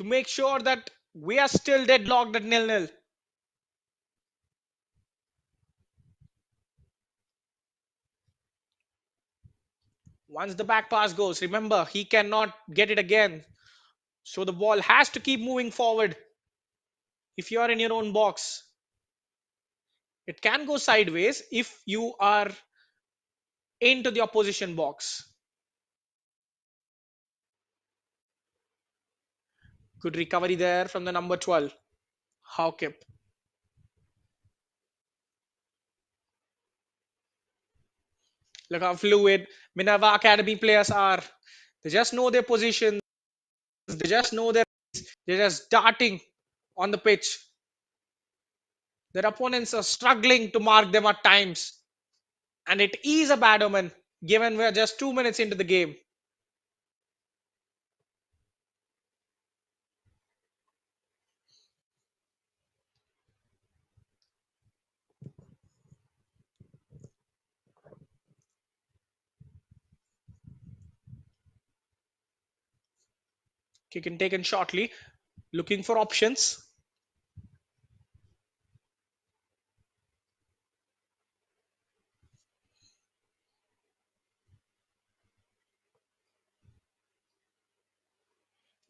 to make sure that we are still deadlocked at 0-0. Once the back pass goes, remember, he cannot get it again. So the ball has to keep moving forward. If you are in your own box, it can go sideways if you are into the opposition box. Good recovery there from the number 12, Hawkip. Look how fluid Minerva Academy players are. They just know their positions. They just know they're just darting on the pitch. Their opponents are struggling to mark them at times. And it is a bad omen given we're just 2 minutes into the game. Kick and taken shortly. Looking for options.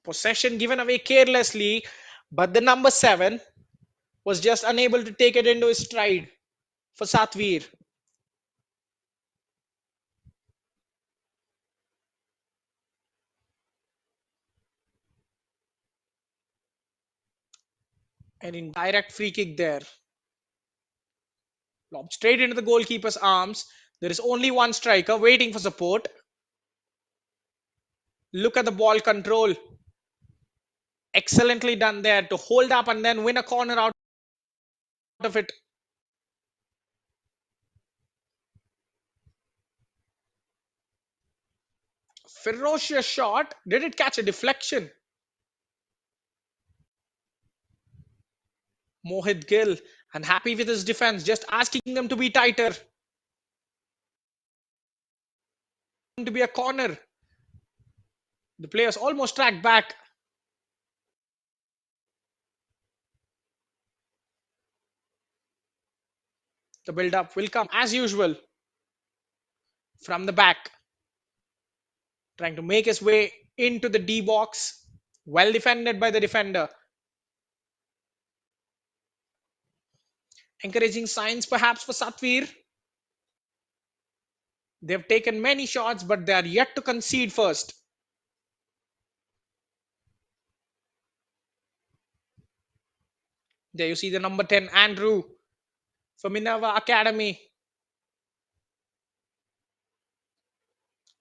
Possession given away carelessly, but the number 7 was just unable to take it into his stride for Satvir. An indirect free kick there. Lobbed straight into the goalkeeper's arms. There is only one striker waiting for support. Look at the ball control. Excellently done there to hold up and then win a corner out of it. Ferocious shot. Did it catch a deflection? Mohit Gill, unhappy with his defense, just asking them to be tighter. To be a corner. The players almost tracked back. The build up will come as usual from the back. Trying to make his way into the D box. Well defended by the defender. Encouraging signs perhaps for Satvir. They've taken many shots, but they are yet to concede first. There you see the number 10, Andrew, for Minerva Academy.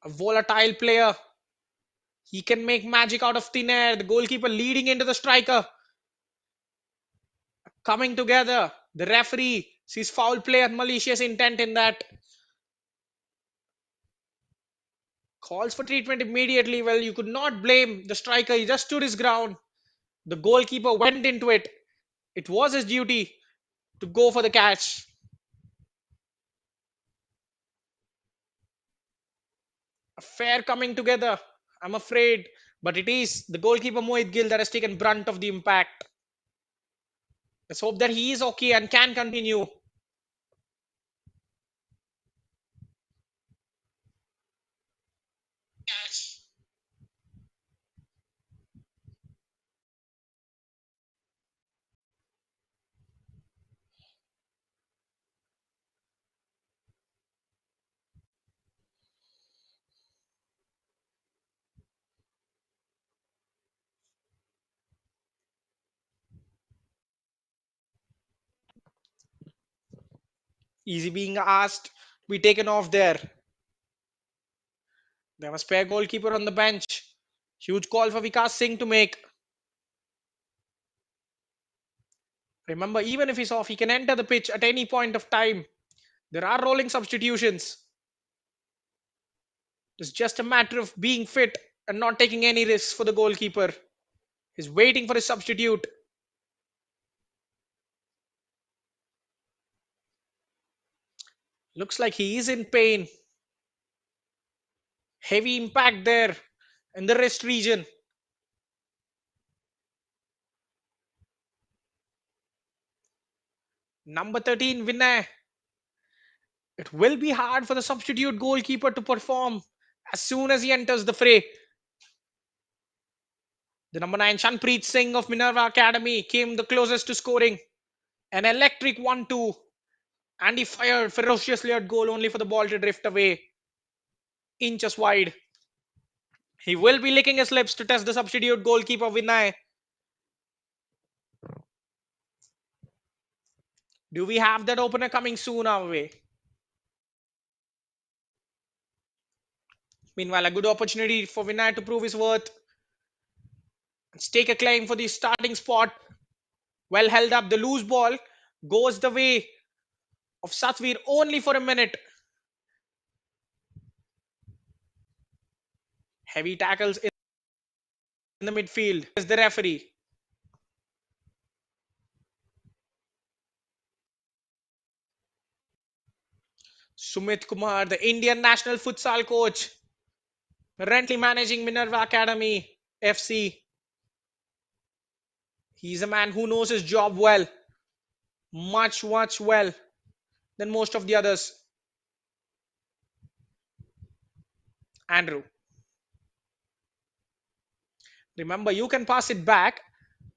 A volatile player. He can make magic out of thin air. The goalkeeper leading into the striker. Coming together. The referee sees foul play and malicious intent in that. Calls for treatment immediately. Well, you could not blame the striker. He just stood his ground. The goalkeeper went into it. It was his duty to go for the catch. A fair coming together, I'm afraid. But it is the goalkeeper Mohit Gill that has taken brunt of the impact. Let's hope that he is okay and can continue. Easy being asked to be taken off there. They have a spare goalkeeper on the bench. Huge call for Vikas Singh to make. Remember, even if he's off, he can enter the pitch at any point of time. There are rolling substitutions. It's just a matter of being fit and not taking any risks for the goalkeeper. He's waiting for his substitute. Looks like he is in pain. Heavy impact there in the wrist region. Number 13, Vinay. It will be hard for the substitute goalkeeper to perform as soon as he enters the fray. The number 9, Chanpreet Singh of Minerva Academy, came the closest to scoring. An electric 1-2. And he fired ferociously at goal only for the ball to drift away inches wide. He will be licking his lips to test the substitute goalkeeper Vinay. Do we have that opener coming soon our way? Meanwhile, a good opportunity for Vinay to prove his worth and stake a claim for the starting spot. Well held up, the loose ball goes the way of Satvir only for a minute. Heavy tackles in the midfield as the referee. Sumit Kumar, the Indian national futsal coach, currently managing Minerva Academy FC. He's a man who knows his job well, much well than most of the others. Andrew, remember you can pass it back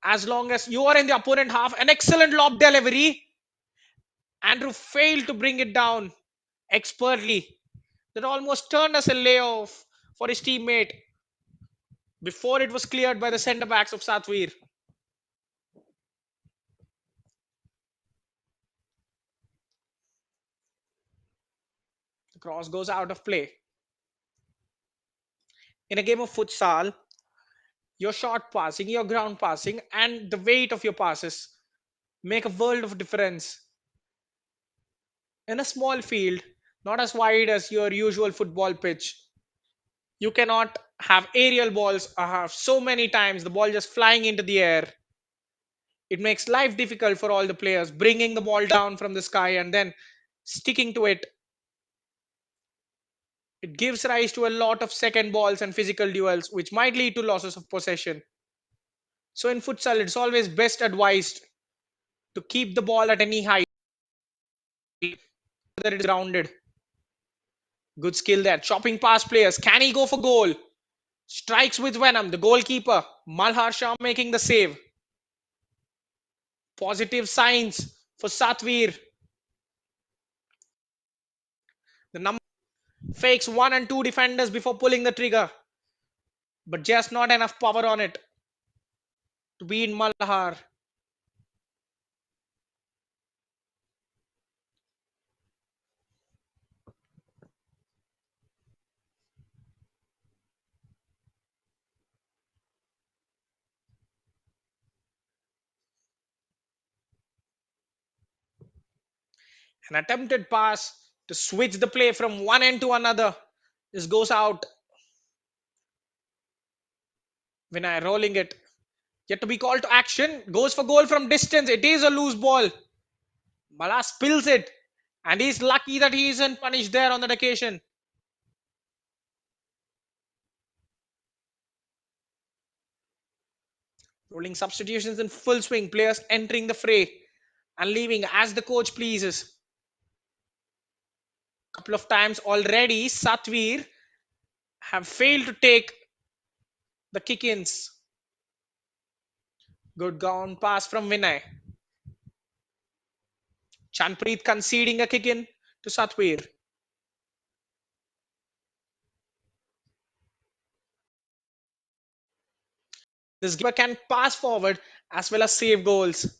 as long as you are in the opponent half. An excellent lob delivery. Andrew failed to bring it down expertly. That almost turned us a layoff for his teammate before it was cleared by the centre backs of Satvir. The cross goes out of play. In a game of futsal, your short passing, your ground passing, and the weight of your passes make a world of difference. In a small field, not as wide as your usual football pitch, you cannot have aerial balls have so many times the ball just flying into the air. It makes life difficult for all the players, bringing the ball down from the sky and then sticking to it. It gives rise to a lot of second balls and physical duels, which might lead to losses of possession. So in futsal, it's always best advised to keep the ball at any height, whether it's grounded. Good skill there. Chopping past players. Can he go for goal? Strikes with venom. The goalkeeper, Malhar Shah, making the save. Positive signs for Satvir. The number fakes one and two defenders before pulling the trigger, but just not enough power on it to beat Malhar. An attempted pass to switch the play from one end to another. This goes out. Vinay rolling it. Yet to be called to action. Goes for goal from distance. It is a loose ball. Bala spills it. And he's lucky that he isn't punished there on that occasion. Rolling substitutions in full swing. Players entering the fray and leaving as the coach pleases. Couple of times already, Satvir have failed to take the kick-ins. Good ground pass from Vinay. Chanpreet conceding a kick-in to Satvir. This giver can pass forward as well as save goals.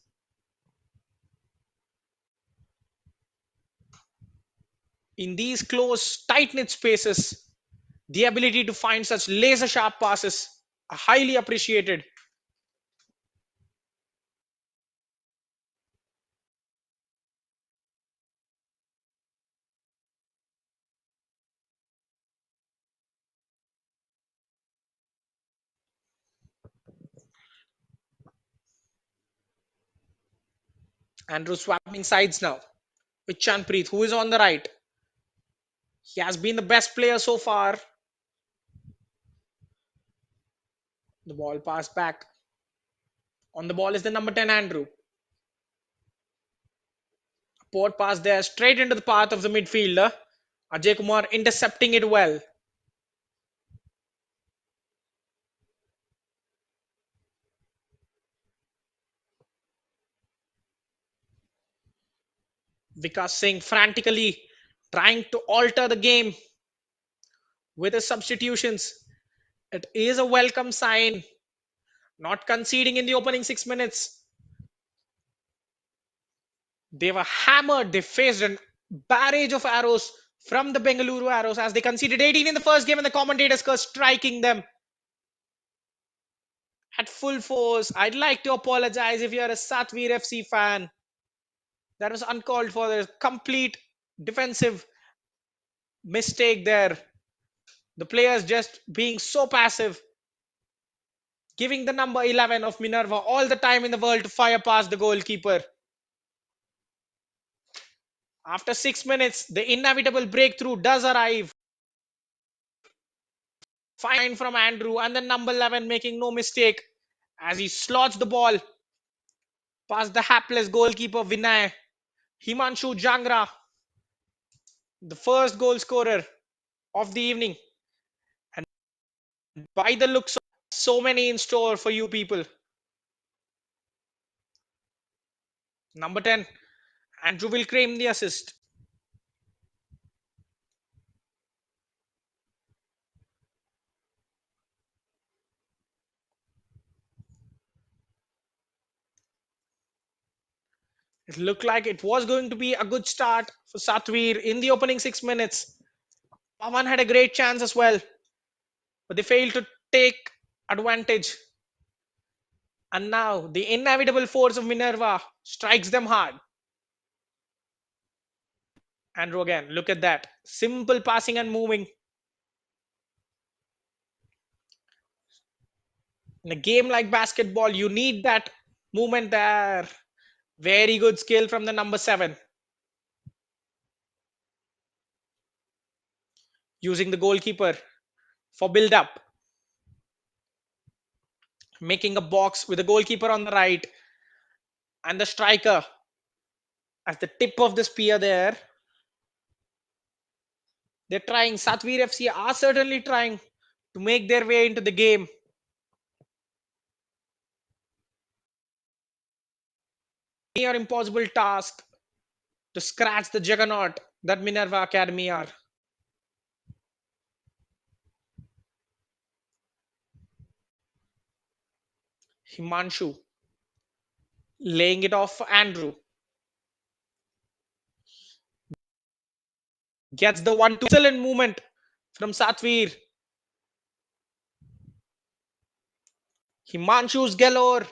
In these close, tight-knit spaces, the ability to find such laser-sharp passes are highly appreciated. Andrew swapping sides now with Chanpreet, who is on the right. He has been the best player so far. The ball passed back. On the ball is the number 10, Andrew. Poor pass there, straight into the path of the midfielder. Ajay Kumar intercepting it well. Vikas Singh frantically trying to alter the game with his substitutions. It is a welcome sign. Not conceding in the opening 6 minutes. They were hammered. They faced a barrage of arrows from the Bengaluru Arrows as they conceded 18 in the first game and the commentators were striking them at full force. I'd like to apologize if you're a Satvir FC fan. That was uncalled for. There's complete defensive mistake there. The players just being so passive, giving the number 11 of Minerva all the time in the world to fire past the goalkeeper. After 6 minutes, the inevitable breakthrough does arrive. Fine from Andrew and then number 11 making no mistake as he slots the ball past the hapless goalkeeper Vinay. Himanshu Jangra, the first goal scorer of the evening. And by the looks of so many in store for you people. Number 10, Andrew will claim the assist. It looked like it was going to be a good start for Satvir in the opening 6 minutes. Pawan had a great chance as well, but they failed to take advantage. And now the inevitable force of Minerva strikes them hard. Andrew again, look at that. Simple passing and moving. In a game like basketball, you need that movement there. Very good skill from the number 7. Using the goalkeeper for build up. Making a box with the goalkeeper on the right. And the striker as the tip of the spear there. They're trying. Satvir FC are certainly trying to make their way into the game. Near impossible task to scratch the juggernaut that Minerva Academy are. Himanshu laying it off for Andrew. Gets the 1-2. Excellent movement from Satvir. Himanshu's galore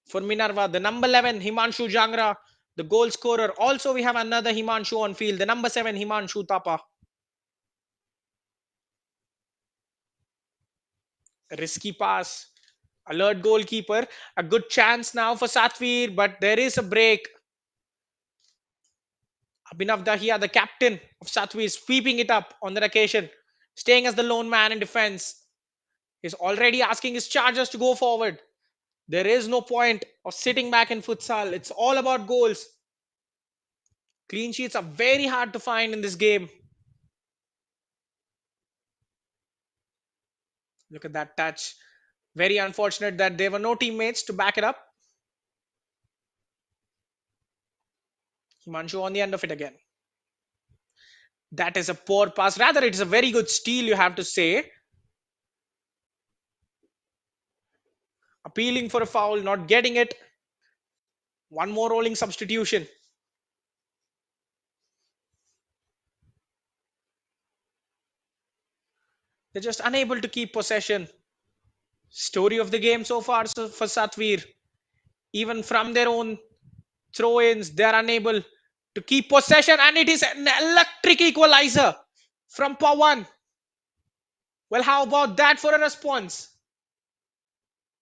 for Minerva. The number 11, Himanshu Jangra, the goal scorer. Also, we have another Himanshu on field. The number 7, Himanshu Tapa. A risky pass. Alert goalkeeper. A good chance now for Satvir, but there is a break. Abhinav Dahiya, the captain of Satvir, sweeping it up on that occasion, staying as the lone man in defense. He's already asking his chargers to go forward. There is no point of sitting back in futsal. It's all about goals. Clean sheets are very hard to find in this game. Look at that touch. Very unfortunate that there were no teammates to back it up. Himanshu on the end of it again. That is a poor pass. Rather, it is a very good steal, you have to say. Appealing for a foul, not getting it. One more rolling substitution. They're just unable to keep possession. Story of the game so far for Satvir. Even from their own throw-ins, they're unable to keep possession, and it is an electric equalizer from Pawan. Well, how about that for a response?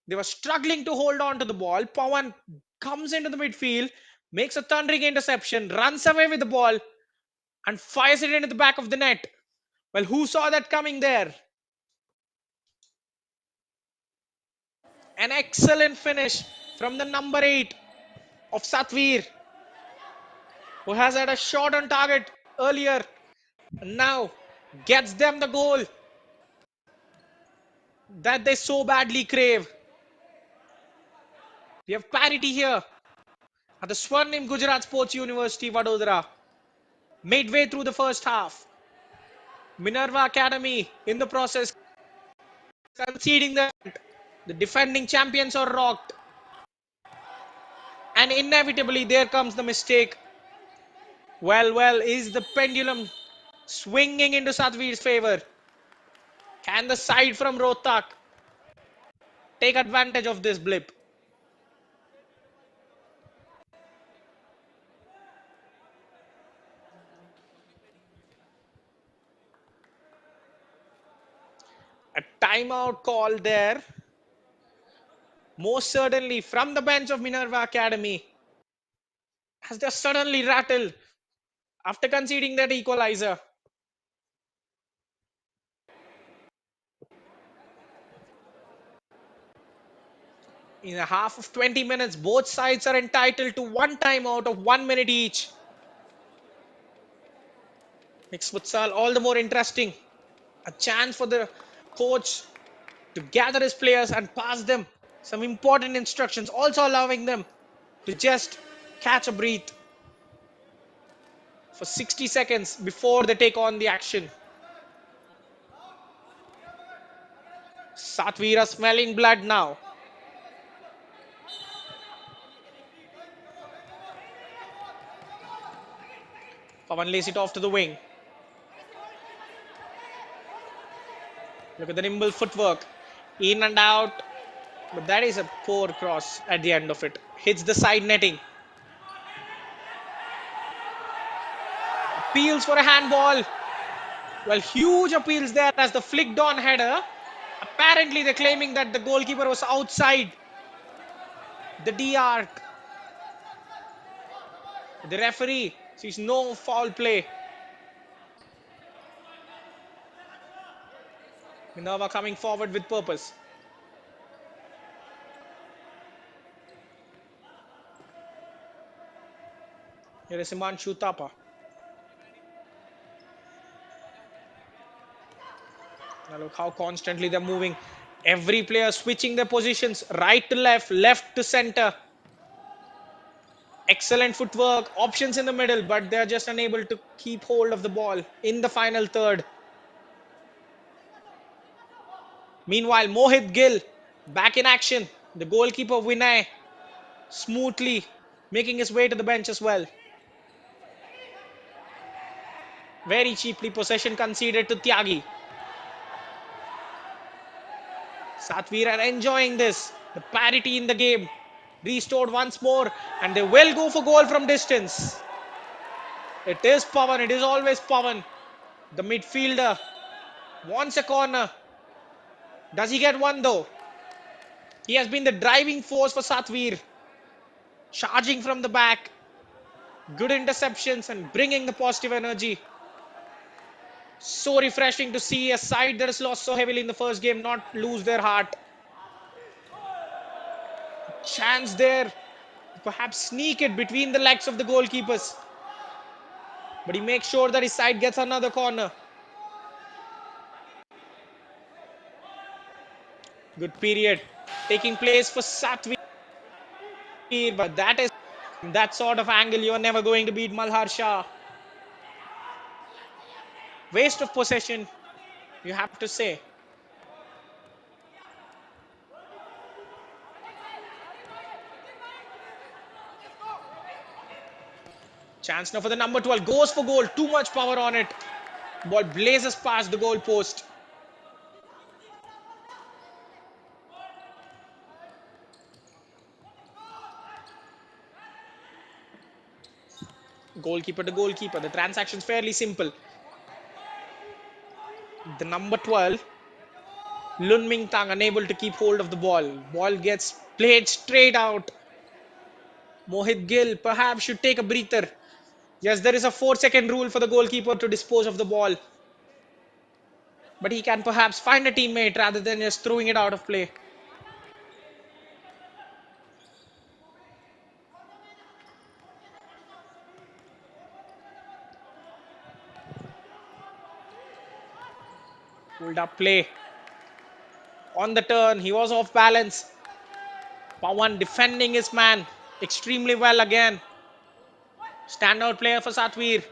They were struggling to hold on to the ball. Pawan comes into the midfield, makes a thundering interception, runs away with the ball, and fires it into the back of the net. Well, who saw that coming there? An excellent finish from the number 8. of Satvir, who has had a shot on target earlier, and now gets them the goal that they so badly crave. We have parity here at the Swarnim Gujarat Sports University, Vadodara. Midway through the first half, Minerva Academy in the process conceding that the defending champions are rocked. And inevitably, there comes the mistake. Well, is the pendulum swinging into Satvir's favor? Can the side from Rohtak take advantage of this blip? A timeout call there. Most certainly from the bench of Minerva Academy, as they suddenly rattled after conceding that equalizer. In a half of 20 minutes, both sides are entitled to one timeout of 1 minute each. Makes futsal all the more interesting. A chance for the coach to gather his players and pass them some important instructions, also allowing them to just catch a breath for 60 seconds before they take on the action. Satvira smelling blood now. Pawan lays it off to the wing. Look at the nimble footwork. In and out. But that is a poor cross at the end of it. Hits the side netting. Appeals for a handball. Well, huge appeals there as the flicked on header. Apparently, they're claiming that the goalkeeper was outside the D arc. The referee sees no foul play. Minerva coming forward with purpose. Here is Himanshu Thapa. Now look how constantly they're moving. Every player switching their positions right to left, left to center. Excellent footwork, options in the middle, but they're just unable to keep hold of the ball in the final third. Meanwhile, Mohit Gill back in action. The goalkeeper Vinay smoothly making his way to the bench as well. Very cheaply possession conceded to Tyagi. Satvir are enjoying this. The parity in the game restored once more, and they will go for goal from distance. It is Pawan. It is always Pawan. The midfielder wants a corner. Does he get one though? He has been the driving force for Satvir. Charging from the back. Good interceptions and bringing the positive energy. So refreshing to see a side that has lost so heavily in the first game not lose their heart. Chance there. Perhaps sneak it between the legs of the goalkeepers. But he makes sure that his side gets another corner. Good period taking place for Satvir. But that sort of angle, you're never going to beat Malhar Shah. Waste of possession, you have to say. Chance now for the number 12. Goes for goal. Too much power on it. Ball blazes past the goal post. Goalkeeper to goalkeeper. The transaction's fairly simple. The number 12, Lun Ming Tang, unable to keep hold of the ball. Ball gets played straight out. Mohit Gill perhaps should take a breather. Yes, there is a 4-second rule for the goalkeeper to dispose of the ball. But he can perhaps find a teammate rather than just throwing it out of play. Hold up play. On the turn, he was off balance. Pawan defending his man extremely well again. Standout player for Satvir.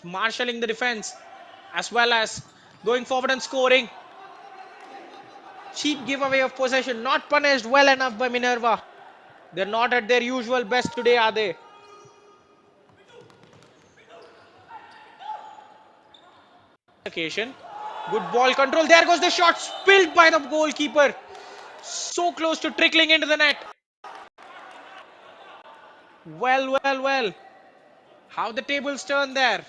Marshalling the defense as well as going forward and scoring. Cheap giveaway of possession, not punished well enough by Minerva. They're not at their usual best today, are they? Occasion. Good ball control. There goes the shot, spilled by the goalkeeper. So close to trickling into the net. Well. How the tables turn there.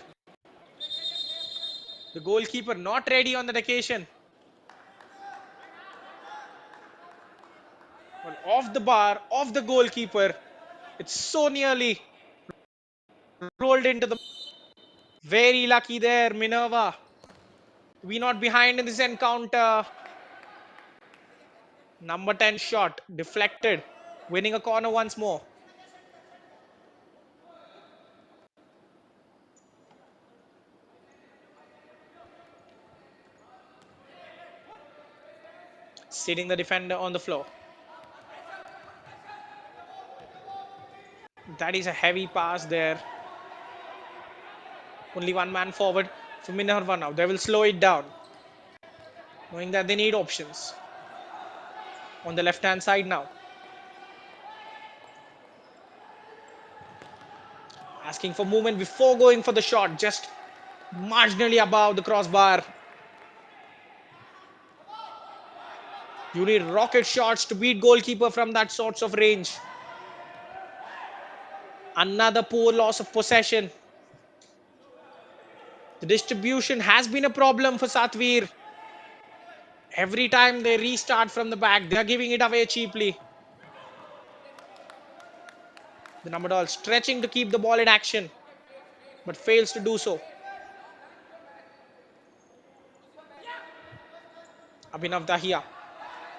The goalkeeper not ready on that occasion. Well, off the bar, off the goalkeeper. It's so nearly rolled into the... Very lucky there, Minerva. We not behind in this encounter. Number 10 shot, deflected, winning a corner once more. Sitting the defender on the floor. That is a heavy pass there. Only one man forward for Minerva now. They will slow it down, knowing that they need options. On the left-hand side now. Asking for movement before going for the shot. Just marginally above the crossbar. You need rocket shots to beat goalkeeper from that sorts of range. Another poor loss of possession. The distribution has been a problem for Satvir. Every time they restart from the back, they are giving it away cheaply. The number 12 stretching to keep the ball in action, but fails to do so. Abhinav Dahiya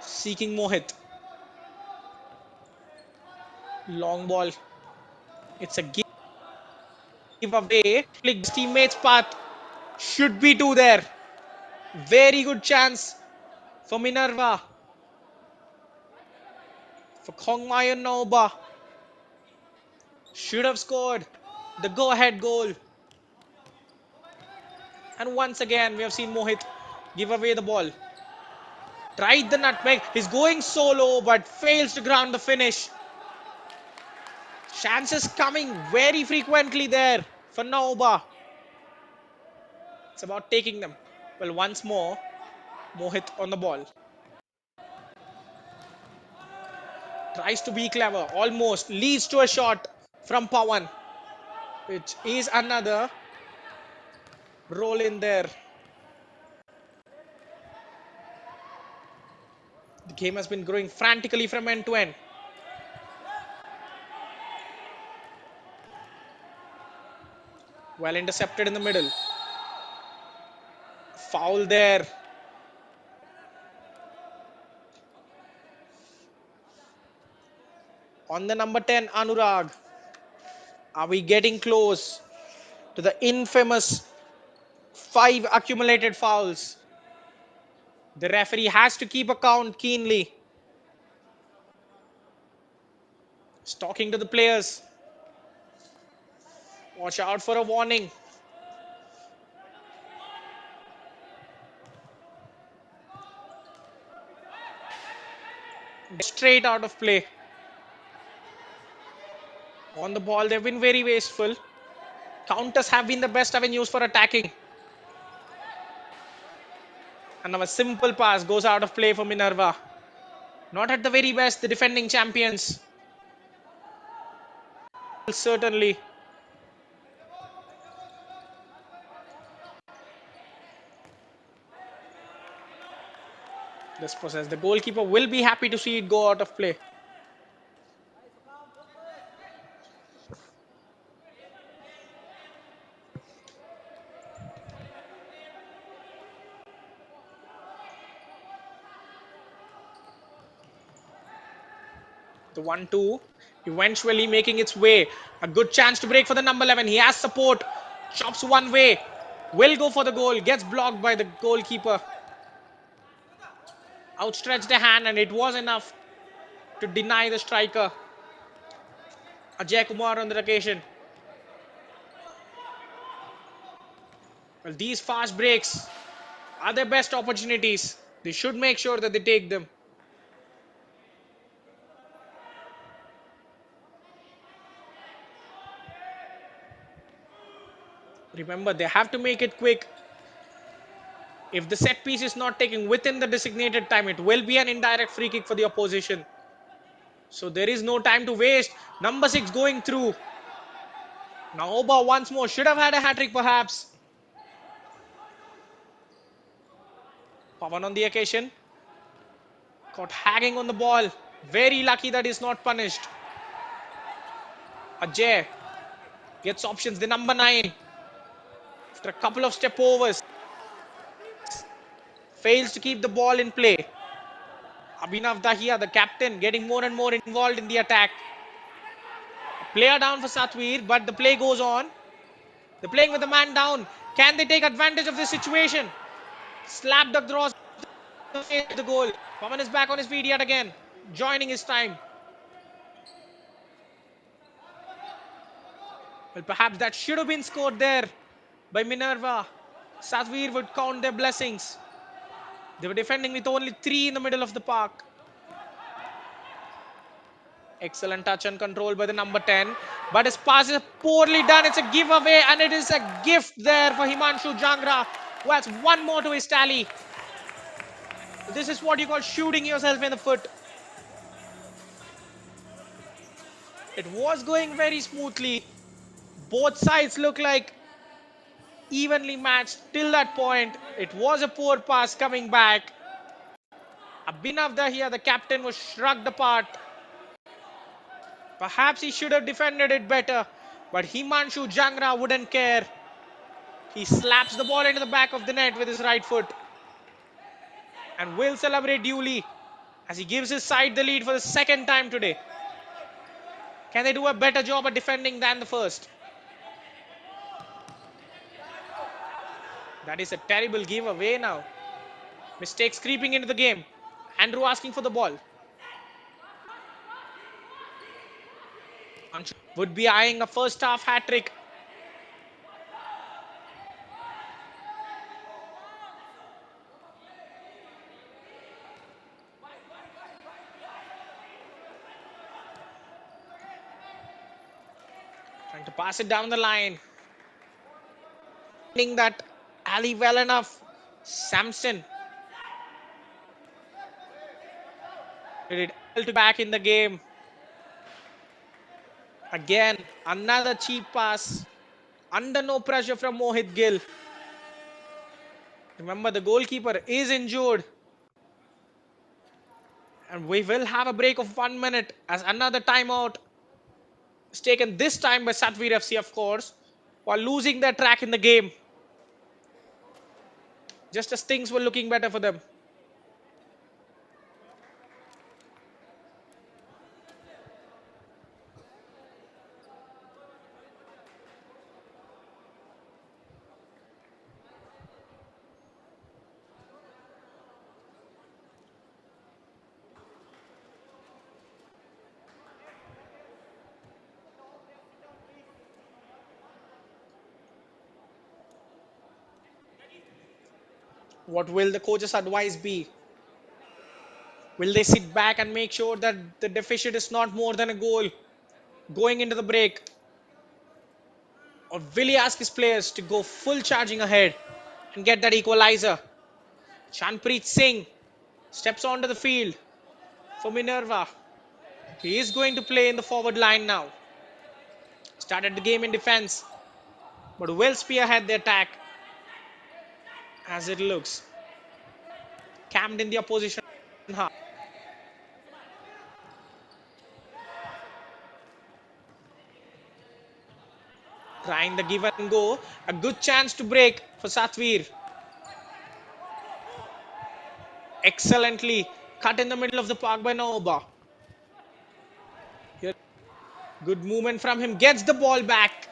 seeking Mohit. Long ball. It's a give away. Flick his teammate's path. Should be two there. Very good chance for Minerva. For Khongmayan Nauba. Should have scored the go-ahead goal. And once again, we have seen Mohit give away the ball. Tried the nutmeg. He's going solo, but fails to ground the finish. Chances coming very frequently there for Nauba. It's about taking them. Well, once more, Mohit on the ball. Tries to be clever. Almost leads to a shot from Pawan, which is another roll in there. The game has been growing frantically from end to end. Well intercepted in the middle. Foul there. On the number 10, Anurag. Are we getting close to the infamous 5 accumulated fouls? The referee has to keep account keenly. He's talking to the players. Watch out for a warning. Straight out of play. On the ball, they've been very wasteful. Counters have been the best avenues for attacking. And now a simple pass goes out of play for Minerva. Not at the very best, the defending champions. Certainly. This possess. The goalkeeper will be happy to see it go out of play. The 1-2 eventually making its way. A good chance to break for the number 11. He has support. Chops one way. Will go for the goal. Gets blocked by the goalkeeper. Outstretched a hand and it was enough to deny the striker. Ajay Kumar on the occasion. Well, these fast breaks are their best opportunities. They should make sure that they take them. Remember, they have to make it quick. If the set piece is not taken within the designated time, it will be an indirect free kick for the opposition. So there is no time to waste. Number 6 going through. Now Oba once more. Should have had a hat-trick perhaps. Pawan on the occasion. Caught hanging on the ball. Very lucky that he's not punished. Ajay gets options. The number 9. After a couple of step overs. Fails to keep the ball in play. Abhinav Dahiya, the captain, getting more and more involved in the attack. Player down for Satvir, but the play goes on. They're playing with the man down. Can they take advantage of this situation? Slap the draws the goal. Pawan is back on his feet yet again, joining his time. Well, perhaps that should have been scored there by Minerva. Satvir would count their blessings. They were defending with only 3 in the middle of the park. Excellent touch and control by the number 10. But his pass is poorly done. It's a giveaway and it is a gift there for Himanshu Jangra, who has one more to his tally. This is what you call shooting yourself in the foot. It was going very smoothly. Both sides look like evenly matched till that point. It was a poor pass coming back. Abhinav Dahiya, the captain, was shrugged apart. Perhaps he should have defended it better, but Himanshu Jangra wouldn't care. He slaps the ball into the back of the net with his right foot and will celebrate duly as he gives his side the lead for the second time today. Can they do a better job at defending than the first? That is a terrible giveaway now. Mistakes creeping into the game. Andrew asking for the ball. Would be eyeing a first half hat-trick. Trying to pass it down the line. That Ali well enough. Samson did it back in the game. Again, another cheap pass. Under no pressure from Mohit Gill. Remember, the goalkeeper is injured. And we will have a break of 1 minute as another timeout is taken this time by Satvir FC, of course, while losing their track in the game. Just as things were looking better for them. What will the coach's advice be? Will they sit back and make sure that the deficit is not more than a goal going into the break? Or will he ask his players to go full charging ahead and get that equalizer? Chanpreet Singh steps onto the field for Minerva. He is going to play in the forward line now. Started the game in defense, but will spearhead the attack as it looks. Camped in the opposition half. Trying the give and go. A good chance to break for Satvir. Excellently cut in the middle of the park by Naoba. Here, good movement from him. Gets the ball back.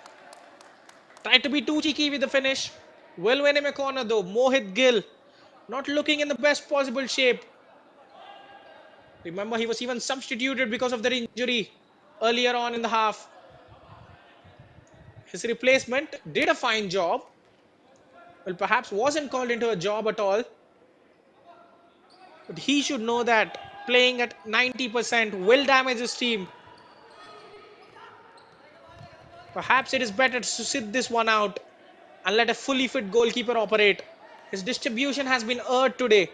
Tried to be too cheeky with the finish. Will win him a corner though. Mohit Gill not looking in the best possible shape. Remember, he was even substituted because of their injury earlier on in the half. His replacement did a fine job. Well, perhaps wasn't called into a job at all. But he should know that playing at 90% will damage his team. Perhaps it is better to sit this one out and let a fully fit goalkeeper operate. His distribution has been erred today.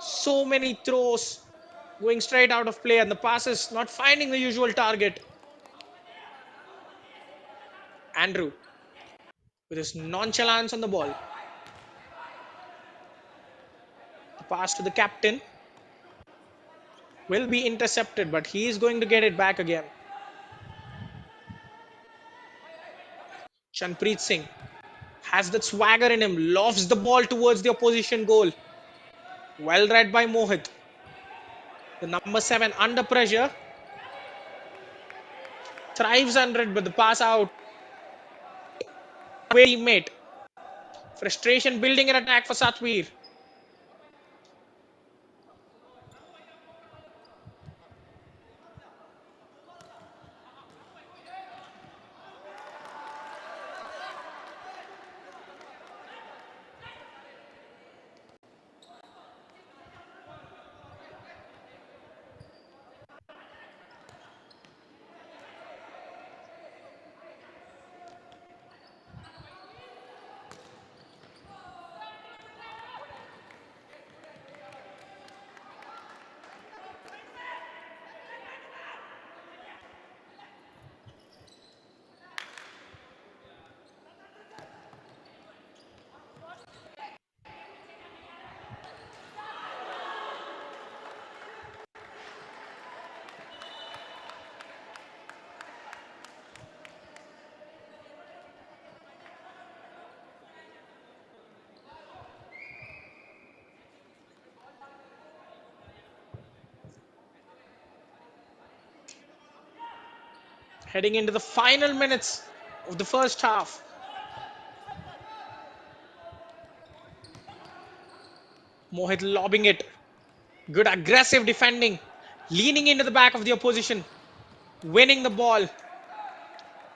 So many throws going straight out of play and the passes not finding the usual target. Andrew with his nonchalance on the ball. The pass to the captain will be intercepted, but he is going to get it back again. Chanpreet Singh has that swagger in him, lofts the ball towards the opposition goal. Well read by Mohit. The number 7 under pressure. Thrives under it, but the pass out. Teammate. Frustration building an attack for Satvir. Heading into the final minutes of the first half. Mohit lobbing it. Good aggressive defending. Leaning into the back of the opposition. Winning the ball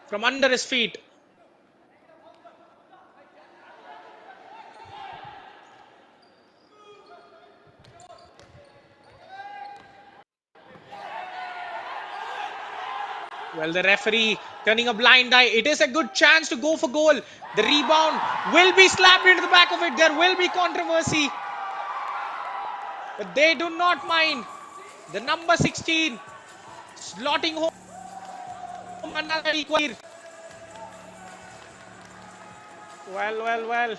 from under his feet. Well, the referee turning a blind eye. It is a good chance to go for goal. The rebound will be slapped into the back of it. There will be controversy. But they do not mind. The number 16 slotting home another equal. Well.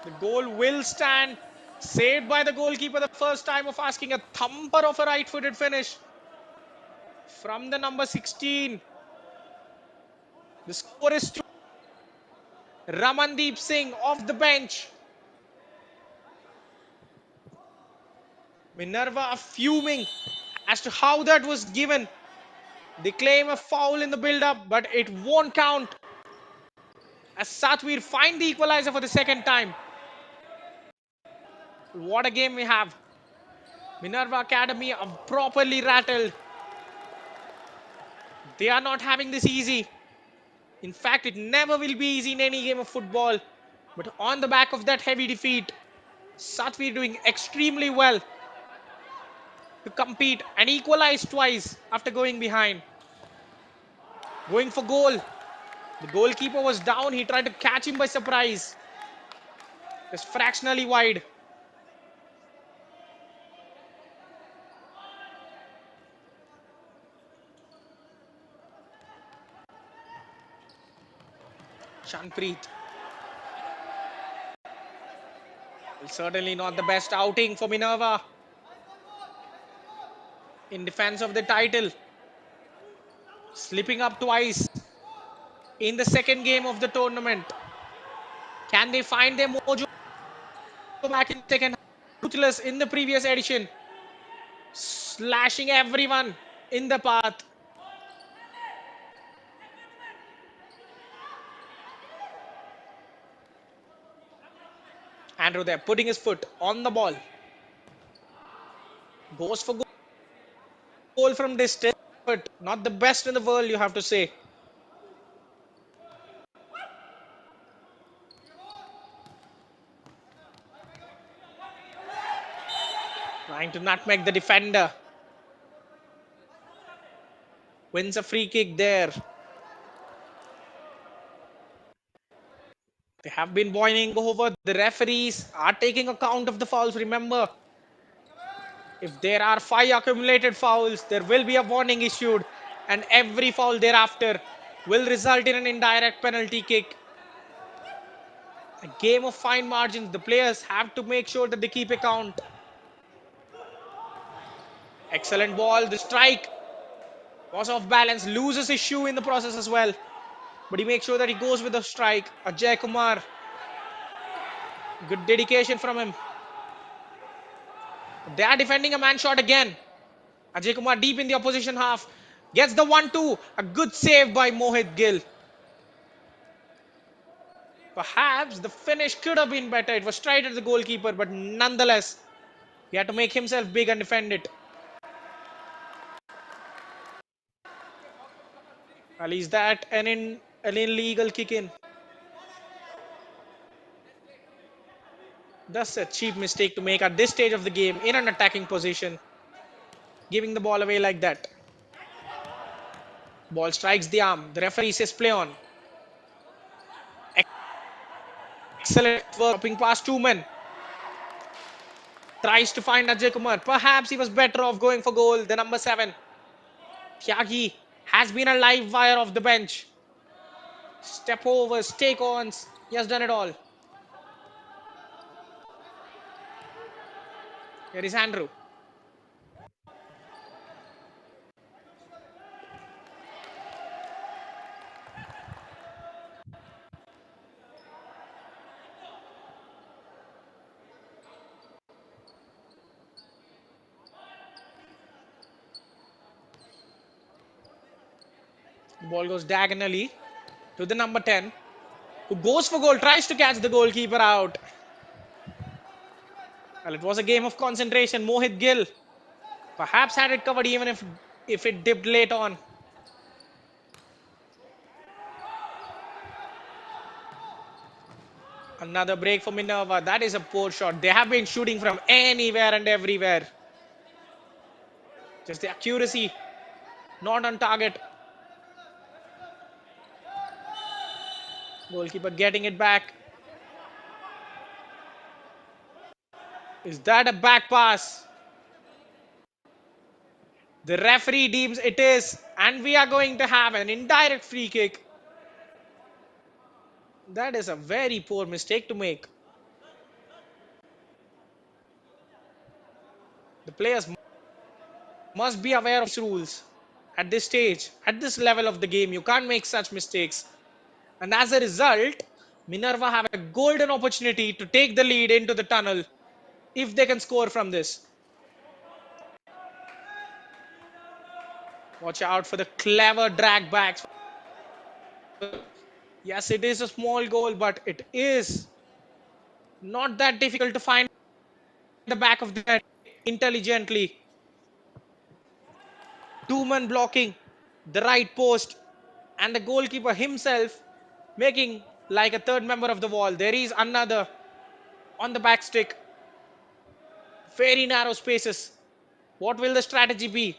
The goal will stand. Saved by the goalkeeper the first time of asking a thumper of a right-footed finish. From the number 16. The score is 2. Ramandeep Singh off the bench. Minerva are fuming as to how that was given. They claim a foul in the build-up, but it won't count. As Satvir find the equalizer for the second time. What a game we have. Minerva Academy are properly rattled. They are not having this easy. In fact, it never will be easy in any game of football. But on the back of that heavy defeat, Satvir doing extremely well to compete and equalize twice after going behind. Going for goal. The goalkeeper was down. He tried to catch him by surprise. Just fractionally wide. Shanpreet. Well, certainly not the best outing for Minerva in defense of the title. Slipping up twice in the second game of the tournament. Can they find their mojo back in second half? Ruthless in the previous edition. Slashing everyone in the path. Alessandro there, putting his foot on the ball. Goes for goal from distance, but not the best in the world, you have to say. Trying to nutmeg the defender. Wins a free kick there. They have been boiling over. The referees are taking account of the fouls. Remember, if there are 5 accumulated fouls, there will be a warning issued, and every foul thereafter will result in an indirect penalty kick. A game of fine margins. The players have to make sure that they keep account. Excellent ball. The strike was off balance. Loses his shoe in the process as well. But he makes sure that he goes with the strike. Ajay Kumar. Good dedication from him. They are defending a man shot again. Ajay Kumar deep in the opposition half. Gets the 1-2. A good save by Mohit Gill. Perhaps the finish could have been better. It was straight at the goalkeeper, but nonetheless, he had to make himself big and defend it. Well, is that an illegal kick in? That's a cheap mistake to make at this stage of the game in an attacking position. Giving the ball away like that. Ball strikes the arm. The referee says play on. Excellent work. Dropping past 2 men. Tries to find Ajay Kumar. Perhaps he was better off going for goal. The number 7. Tyagi has been a live wire off the bench. Step overs, take ons. He has done it all. Here is Andrew. The ball goes diagonally to the number 10, who goes for goal, tries to catch the goalkeeper out. Well, it was a game of concentration. Mohit Gill perhaps had it covered even if it dipped late on. Another break for Minerva. That is a poor shot. They have been shooting from anywhere and everywhere. Just the accuracy, not on target. Goalkeeper getting it back. Is that a back pass? The referee deems it is, and we are going to have an indirect free kick. That is a very poor mistake to make. The players must be aware of these rules. At this stage, at this level of the game, you can't make such mistakes. And as a result, Minerva have a golden opportunity to take the lead into the tunnel if they can score from this. Watch out for the clever drag backs. Yes, it is a small goal, but it is not that difficult to find the back of the net intelligently. 2 men blocking the right post, and the goalkeeper himself making like a third member of the wall. There is another on the back stick. Very narrow spaces. What will the strategy be?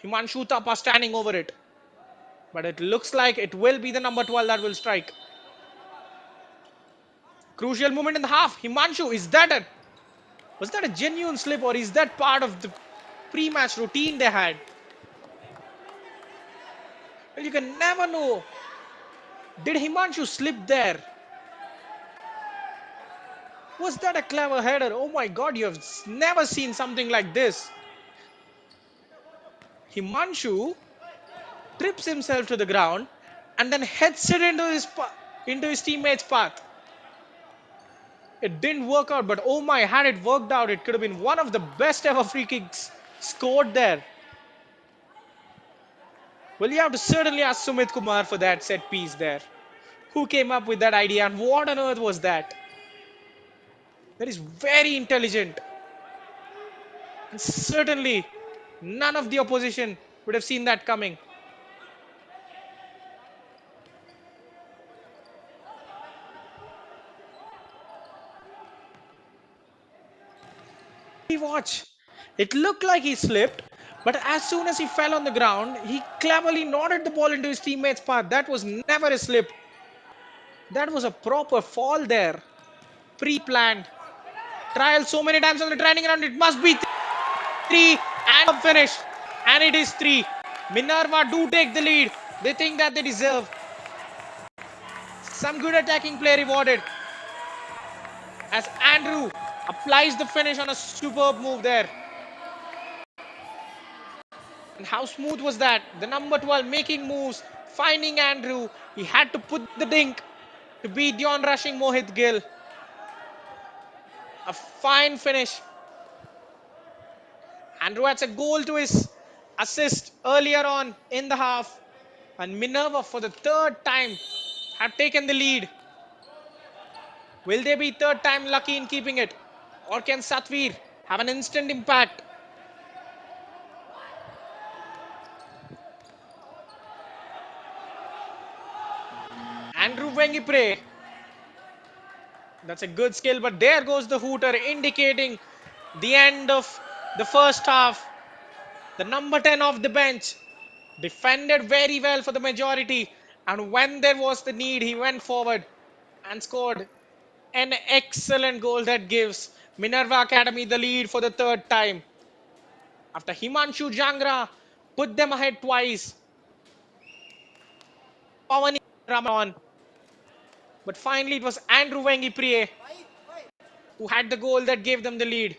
Himanshu Thapa standing over it. But it looks like it will be the number 12 that will strike. Crucial moment in the half. Himanshu, was that a genuine slip, or is that part of the pre-match routine they had? Well, you can never know. Did Himanshu slip there? Was that a clever header? Oh my god, you have never seen something like this. Himanshu trips himself to the ground and then heads it into his teammate's path. It didn't work out, but oh my, had it worked out, it could have been one of the best ever free kicks scored there. Well, you have to certainly ask Sumit Kumar for that set piece there. Who came up with that idea, and what on earth was that? That is very intelligent. And certainly, none of the opposition would have seen that coming. Watch. It looked like he slipped, but as soon as he fell on the ground, he cleverly nodded the ball into his teammate's path. That was never a slip. That was a proper fall there. Pre-planned. Trial so many times on the training ground. It must be three and finish. And it is three. Minerva do take the lead. They think that they deserve. Some good attacking play rewarded as Andrew applies the finish on a superb move there. And how smooth was that? The number 12 making moves, finding Andrew. He had to put the dink to beat the on-rushing Mohit Gill. A fine finish. Andrew adds a goal to his assist earlier on in the half. And Minerva, for the third time, have taken the lead. Will they be third time lucky in keeping it? Or can Satvir have an instant impact? Andrew Wengipre. That's a good skill, but there goes the hooter indicating the end of the first half. The number 10 off the bench defended very well for the majority, and when there was the need, he went forward and scored an excellent goal that gives Minerva Academy the lead for the third time. After Himanshu Jangra put them ahead twice, Pawani Ramadan, but finally it was Andrew Wengi who had the goal that gave them the lead.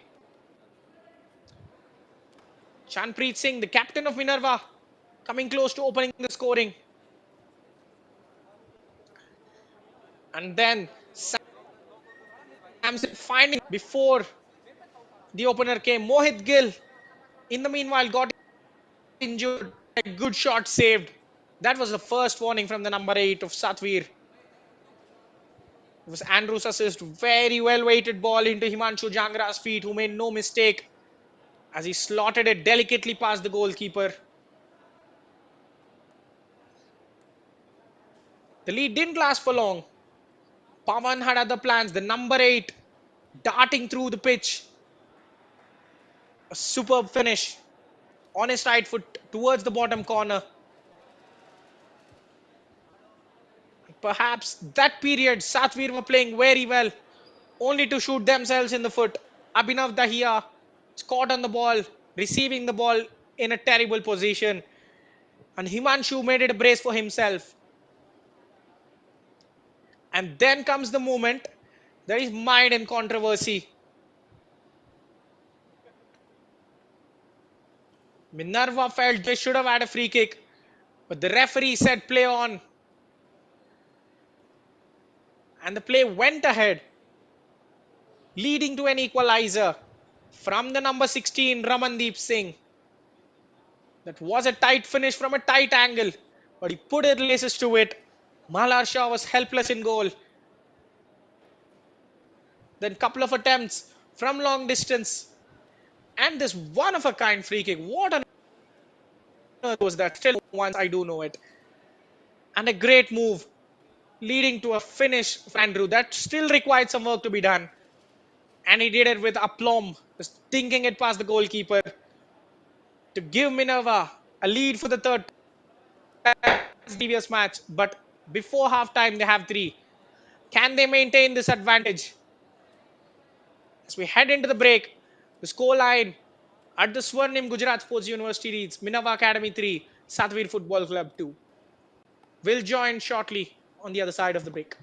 Chanpreet Singh, the captain of Minerva, coming close to opening the scoring. And then Samson finding before the opener came. Mohit Gill, in the meanwhile, got injured. A good shot saved. That was the first warning from the number 8 of Satvir. It was Andrew's assist. Very well weighted ball into Himanshu Jangra's feet, who made no mistake as he slotted it delicately past the goalkeeper. The lead didn't last for long. Pawan had other plans. The number 8 darting through the pitch. A superb finish on his right foot towards the bottom corner. Perhaps that period, Satvir were playing very well, only to shoot themselves in the foot. Abhinav Dahiya caught on the ball, receiving the ball in a terrible position. And Himanshu made it a brace for himself. And then comes the moment. There is mired in controversy. Minerva felt they should have had a free kick, but the referee said play on. And the play went ahead, leading to an equalizer from the number 16, Ramandeep Singh. That was a tight finish from a tight angle, but he put his laces to it. Malar Shah was helpless in goal. Then couple of attempts from long distance. And this one of a kind free kick. What on earth was that? Still once I do know it. And a great move leading to a finish for Andrew. That still required some work to be done. And he did it with aplomb, just thinking it past the goalkeeper to give Minerva a lead for the third previous match. But before halftime, they have 3. Can they maintain this advantage? As we head into the break, the scoreline at the Swarnim Gujarat Sports University reads Minerva Academy 3, Satvir Football Club 2. We'll join shortly on the other side of the break.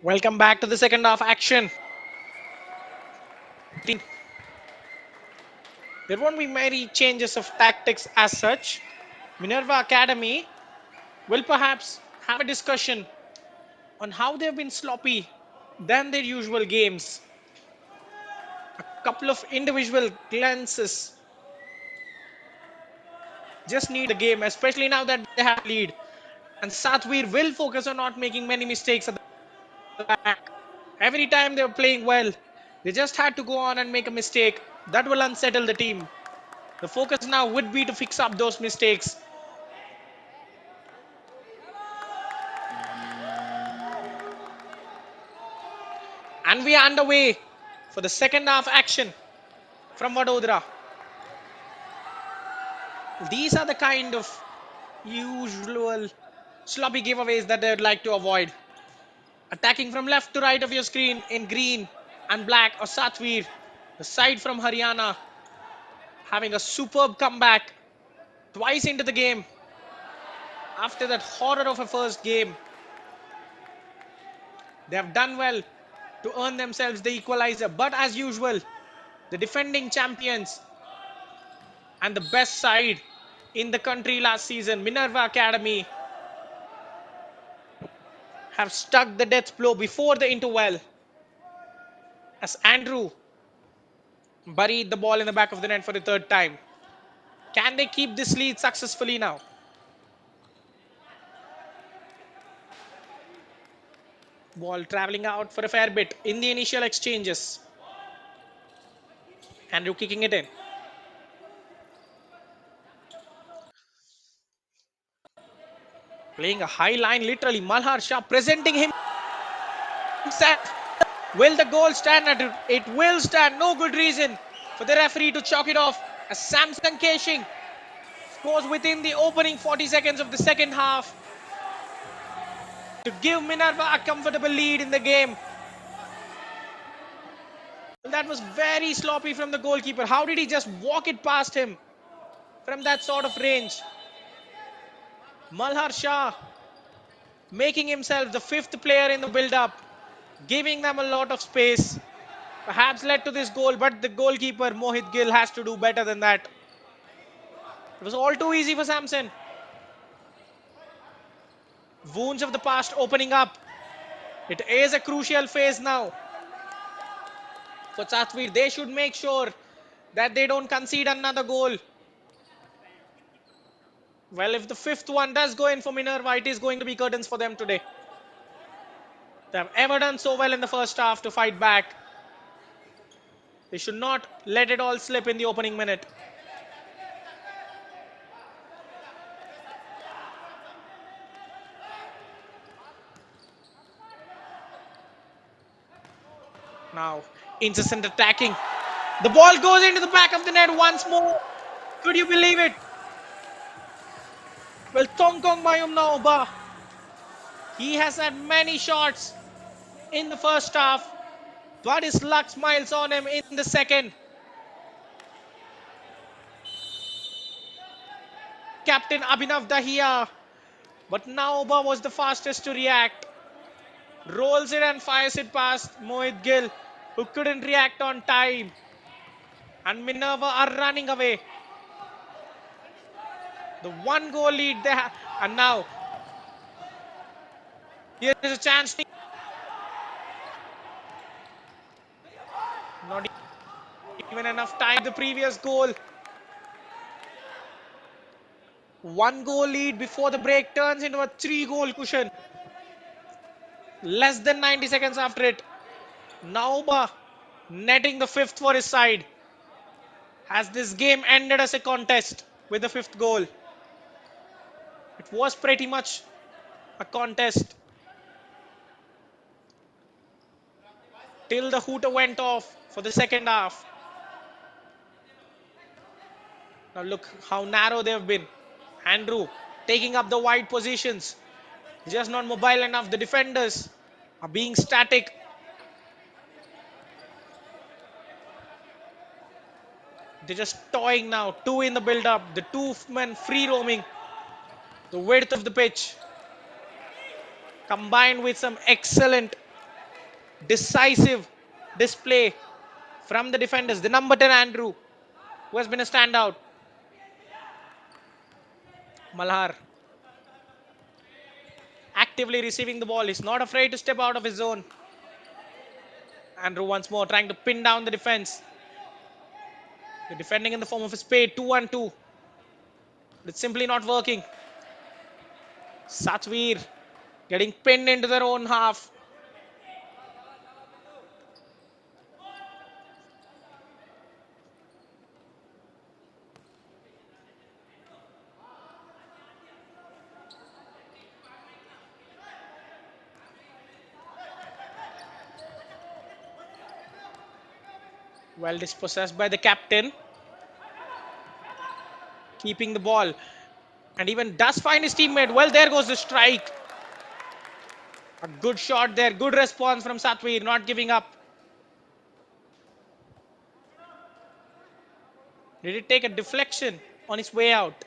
Welcome back to the second half action. There won't be many changes of tactics as such. Minerva Academy will perhaps have a discussion on how they've been sloppy than their usual games. A couple of individual glances just need the game, especially now that they have lead. And Satvir will focus on not making many mistakes at the back. Every time they're playing well, they just had to go on and make a mistake. That will unsettle the team. The focus now would be to fix up those mistakes. And we are underway for the second half action from Vadodara. These are the kind of usual sloppy giveaways that they'd like to avoid. Attacking from left to right of your screen in green and black or Satvir. The side from Haryana having a superb comeback twice into the game after that horror of a first game. They have done well to earn themselves the equalizer. But as usual, the defending champions and the best side in the country last season, Minerva Academy, have stuck the death blow before the interval as Andrew buried the ball in the back of the net for the third time. Can they keep this lead successfully now? Ball traveling out for a fair bit in the initial exchanges. Andrew kicking it in. Playing a high line, literally. Malhar Shah presenting himself. Will the goal stand? It will stand. No good reason for the referee to chalk it off as Samson Keshing scores within the opening 40 seconds of the second half to give Minerva a comfortable lead in the game. That was very sloppy from the goalkeeper. How did he just walk it past him from that sort of range? Malhar Shah making himself the fifth player in the build-up, giving them a lot of space. Perhaps led to this goal, but the goalkeeper Mohit Gill has to do better than that. It was all too easy for Samson. Wounds of the past opening up. It is a crucial phase now for Satvir. They should make sure that they don't concede another goal. Well, if the fifth one does go in for Minerva, it is going to be curtains for them today. They have ever done so well in the first half to fight back. They should not let it all slip in the opening minute. Now, incessant attacking. The ball goes into the back of the net once more. Could you believe it? Well, Tongkong Mayum Naoba. He has had many shots in the first half, but his luck smiles on him in the second. Captain Abhinav Dahiya. But Naoba was the fastest to react. Rolls it and fires it past Mohit Gill, who couldn't react on time. And Minerva are running away. The one goal lead they have. And now, here's a chance. Not even enough time. The previous goal. One goal lead before the break turns into a 3-goal cushion. Less than 90 seconds after it. Nauba netting the fifth for his side. Has this game ended as a contest with the fifth goal? It was pretty much a contest till the hooter went off for the second half. Now look how narrow they've been. Andrew taking up the wide positions. Just not mobile enough. The defenders are being static. They're just toying now. Two in the build-up. The two men free roaming. The width of the pitch combined with some excellent Decisive display from the defenders. The number 10 Andrew, who has been a standout. Malhar actively receiving the ball. He's not afraid to step out of his zone. Andrew once more trying to pin down the defense. The defending in the form of a spade. 2-1-2. But it's simply not working. Satvir getting pinned into their own half. Well dispossessed by the captain. Keeping the ball. And even does find his teammate. Well, there goes the strike. A good shot there. Good response from Satvir. Not giving up. Did it take a deflection on his way out?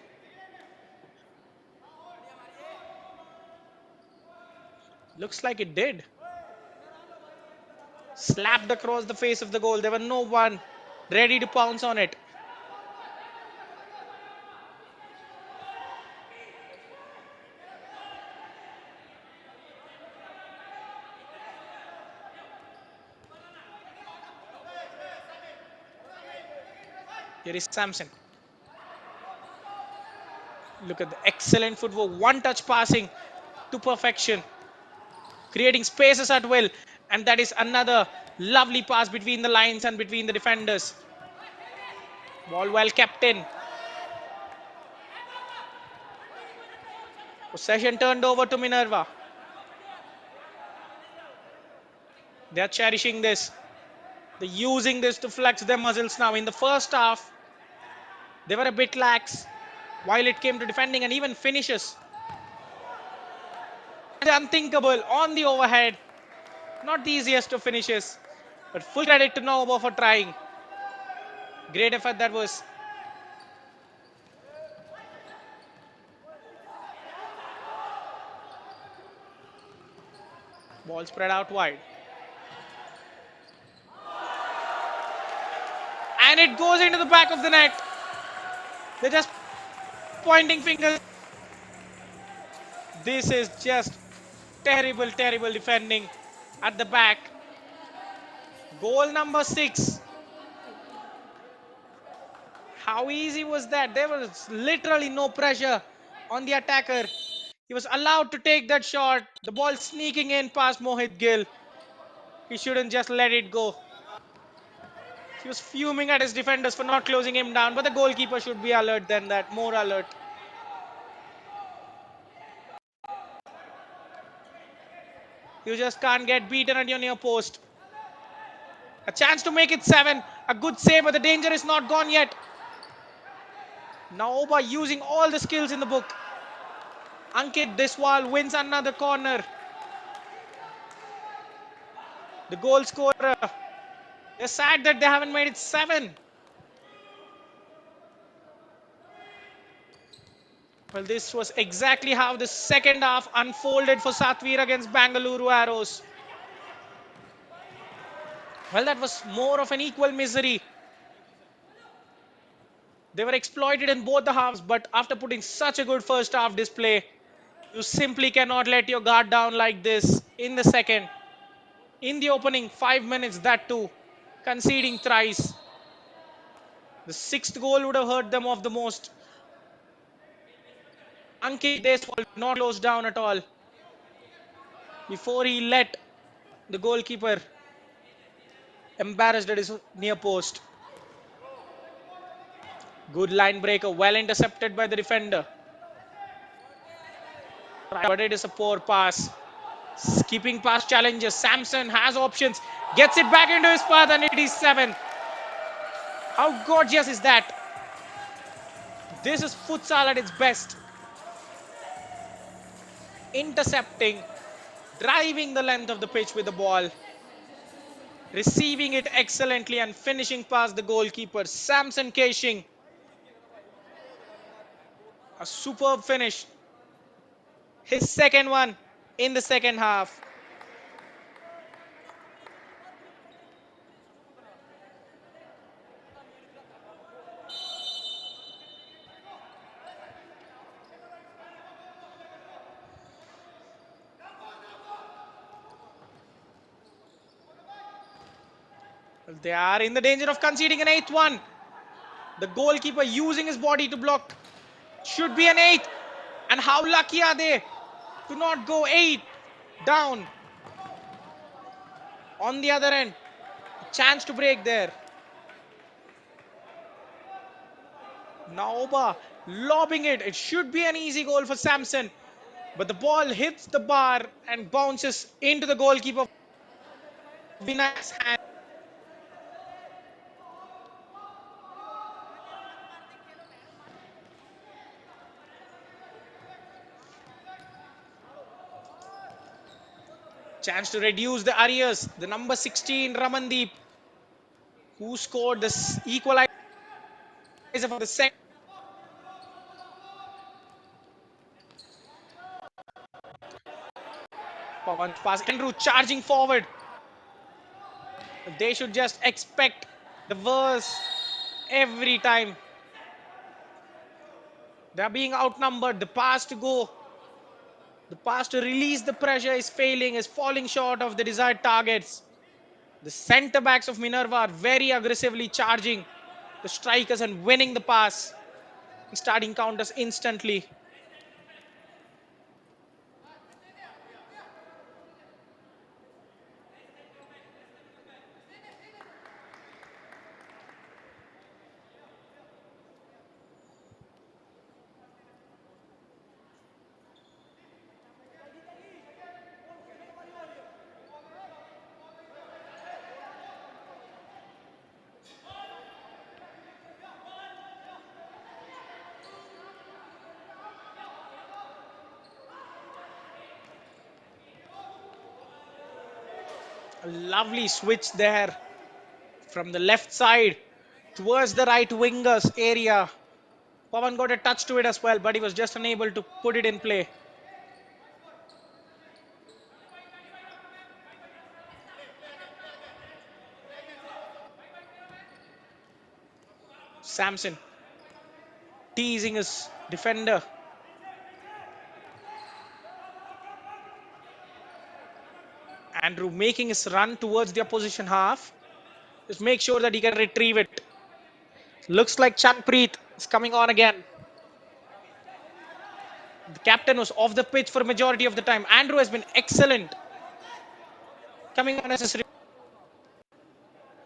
Looks like it did. Slapped across the face of the goal. There were no one ready to pounce on it. Here is Samson. Look at the excellent footwork. One touch passing to perfection. Creating spaces at will. And that is another lovely pass between the lines and between the defenders. Ball well kept in. Possession turned over to Minerva. They are cherishing this. They're using this to flex their muscles now. In the first half, they were a bit lax while it came to defending and even finishes. The unthinkable on the overhead. Not the easiest of finishes, but full credit to Novo for trying. Great effort that was. Ball spread out wide. And it goes into the back of the net. They're just pointing fingers. This is just terrible, terrible defending at the back. Goal number 6. How easy was that? There was literally no pressure on the attacker. He was allowed to take that shot. The ball sneaking in past Mohit Gill. He shouldn't just let it go. He was fuming at his defenders for not closing him down, but the goalkeeper should be alert than that, more alert. You just can't get beaten at your near post. A chance to make it 7. A good save, but the danger is not gone yet. Now Oba using all the skills in the book. Ankit Deswal wins another corner. The goal scorer. They're sad that they haven't made it 7. Well, this was exactly how the second half unfolded for Satvir against Bangalore Arrows. Well, that was more of an equal misery. They were exploited in both the halves, but after putting such a good first half display, you simply cannot let your guard down like this in the second. In the opening 5 minutes, that too, conceding thrice. The 6th goal would have hurt them off the most. Ankit Deswal not closed down at all before he let the goalkeeper embarrassed at his near post. Good line breaker, well intercepted by the defender. But it is a poor pass. Skipping past challenges. Samson has options. Gets it back into his path and it is 7. How gorgeous is that? This is futsal at its best. Intercepting, driving the length of the pitch with the ball, receiving it excellently and finishing past the goalkeeper. Samson Keshing. A superb finish. His second one in the second half. They are in the danger of conceding an eighth one. The goalkeeper using his body to block. Should be an eighth. And how lucky are they to not go eight down on the other end? Chance to break there. Naoba lobbing it. It should be an easy goal for Samson. But the ball hits the bar and bounces into the goalkeeper. Vinayak's hand. Chance to reduce the arrears. The number 16, Ramandeep, who scored the equalizer for the second. Pawan's pass. Andrew charging forward. They should just expect the worst every time. They're being outnumbered. The pass to release the pressure is failing, is falling short of the desired targets. The centre backs of Minerva are very aggressively charging the strikers and winning the pass, starting counters instantly. A lovely switch there from the left side towards the right wingers area. Pawan got a touch to it as well, but he was just unable to put it in play. Samson teasing his defender. Andrew making his run towards the opposition half. Just make sure that he can retrieve it. Looks like Chanpreet is coming on again. The captain was off the pitch for a majority of the time. Andrew has been excellent. Coming on as a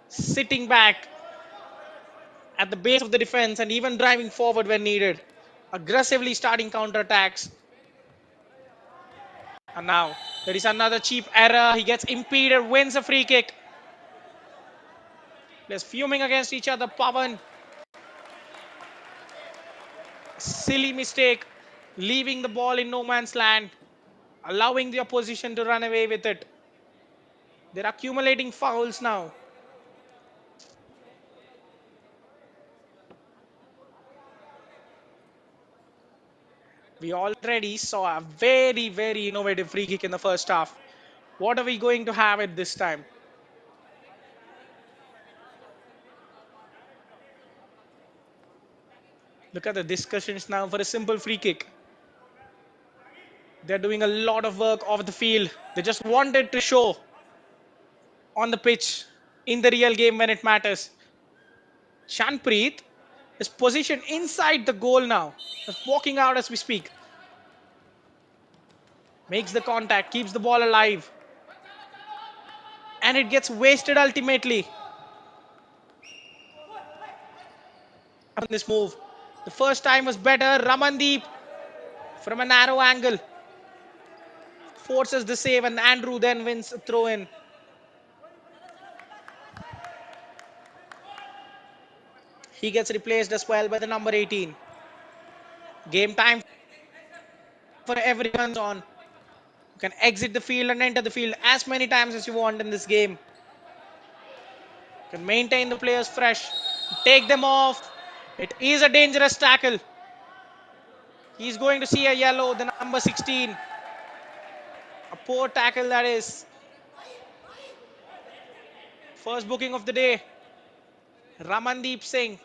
sitting back at the base of the defense and even driving forward when needed. Aggressively starting counter-attacks. And now there is another cheap error. He gets impeded, wins a free kick. Players fuming against each other. Pawan. Silly mistake. Leaving the ball in no man's land. Allowing the opposition to run away with it. They're accumulating fouls now. We already saw a very, very innovative free kick in the first half. What are we going to have at this time? Look at the discussions now for a simple free kick. They're doing a lot of work off the field. They just wanted to show on the pitch in the real game when it matters. Chanpreet is positioned inside the goal now. Just walking out as we speak. Makes the contact, keeps the ball alive. And it gets wasted ultimately. On this move. The first time was better. Ramandeep from a narrow angle forces the save and Andrew then wins a throw in. He gets replaced as well by the number 18. Game time for everyone's on. You can exit the field and enter the field as many times as you want in this game. You can maintain the players fresh. Take them off. It is a dangerous tackle. He's going to see a yellow, the number 16. A poor tackle that is. First booking of the day. Ramandeep Singh.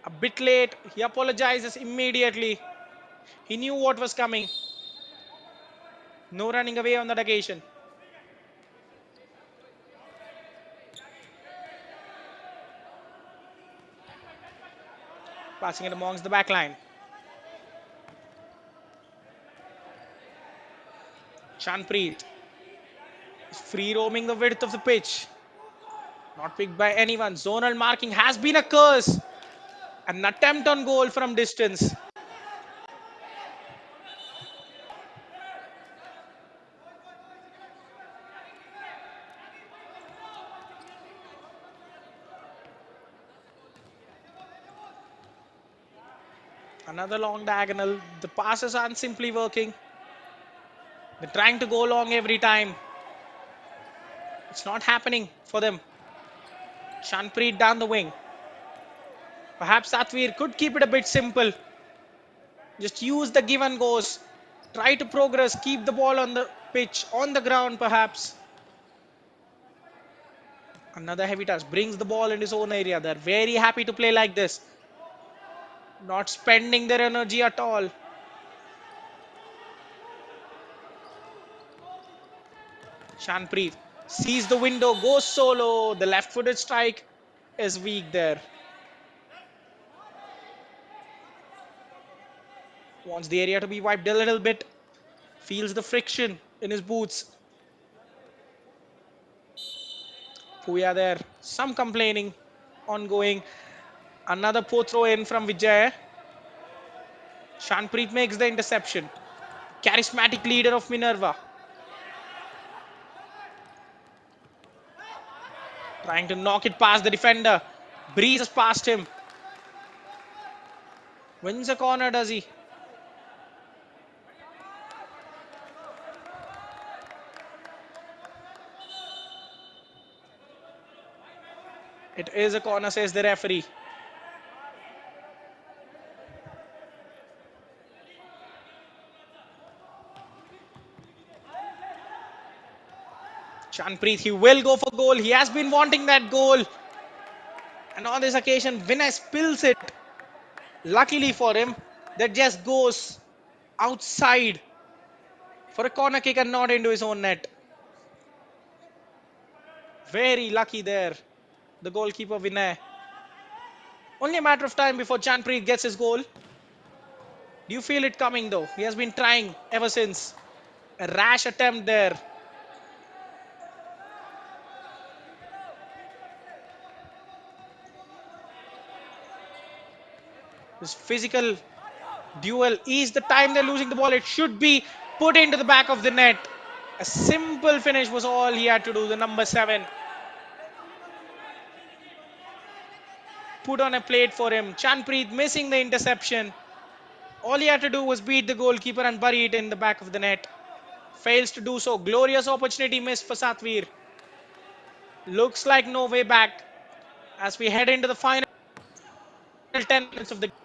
A bit late. He apologizes immediately. He knew what was coming. No running away on that occasion. Passing it amongst the back line. Chanpreet is free roaming the width of the pitch. Not picked by anyone. Zonal marking has been a curse. An attempt on goal from distance. Another long diagonal. The passes aren't simply working. They're trying to go long every time. It's not happening for them. Chanpreet down the wing. Perhaps Satvir could keep it a bit simple. Just use the give and goes. Try to progress. Keep the ball on the pitch, on the ground perhaps. Another heavy touch. Brings the ball in his own area. They're very happy to play like this. Not spending their energy at all. Chanpreet sees the window, goes solo. The left-footed strike is weak there. Wants the area to be wiped a little bit. Feels the friction in his boots. Puya there. Some complaining ongoing. Another poor throw in from Vijay. Chanpreet makes the interception. Charismatic leader of Minerva. Trying to knock it past the defender. Breezes past him. Wins a corner, does he? It is a corner, says the referee. Chanpreet, he will go for goal. He has been wanting that goal. And on this occasion, Vinay spills it. Luckily for him, that just goes outside for a corner kick and not into his own net. Very lucky there, the goalkeeper Vinay. Only a matter of time before Chanpreet gets his goal. Do you feel it coming though? He has been trying ever since. A rash attempt there. This physical duel is the time they're losing the ball. It should be put into the back of the net. A simple finish was all he had to do. The number 7 put on a plate for him. Chanpreet missing the interception. All he had to do was beat the goalkeeper and bury it in the back of the net. Fails to do so. Glorious opportunity missed for Satvir. Looks like no way back as we head into the final 10 minutes of the game.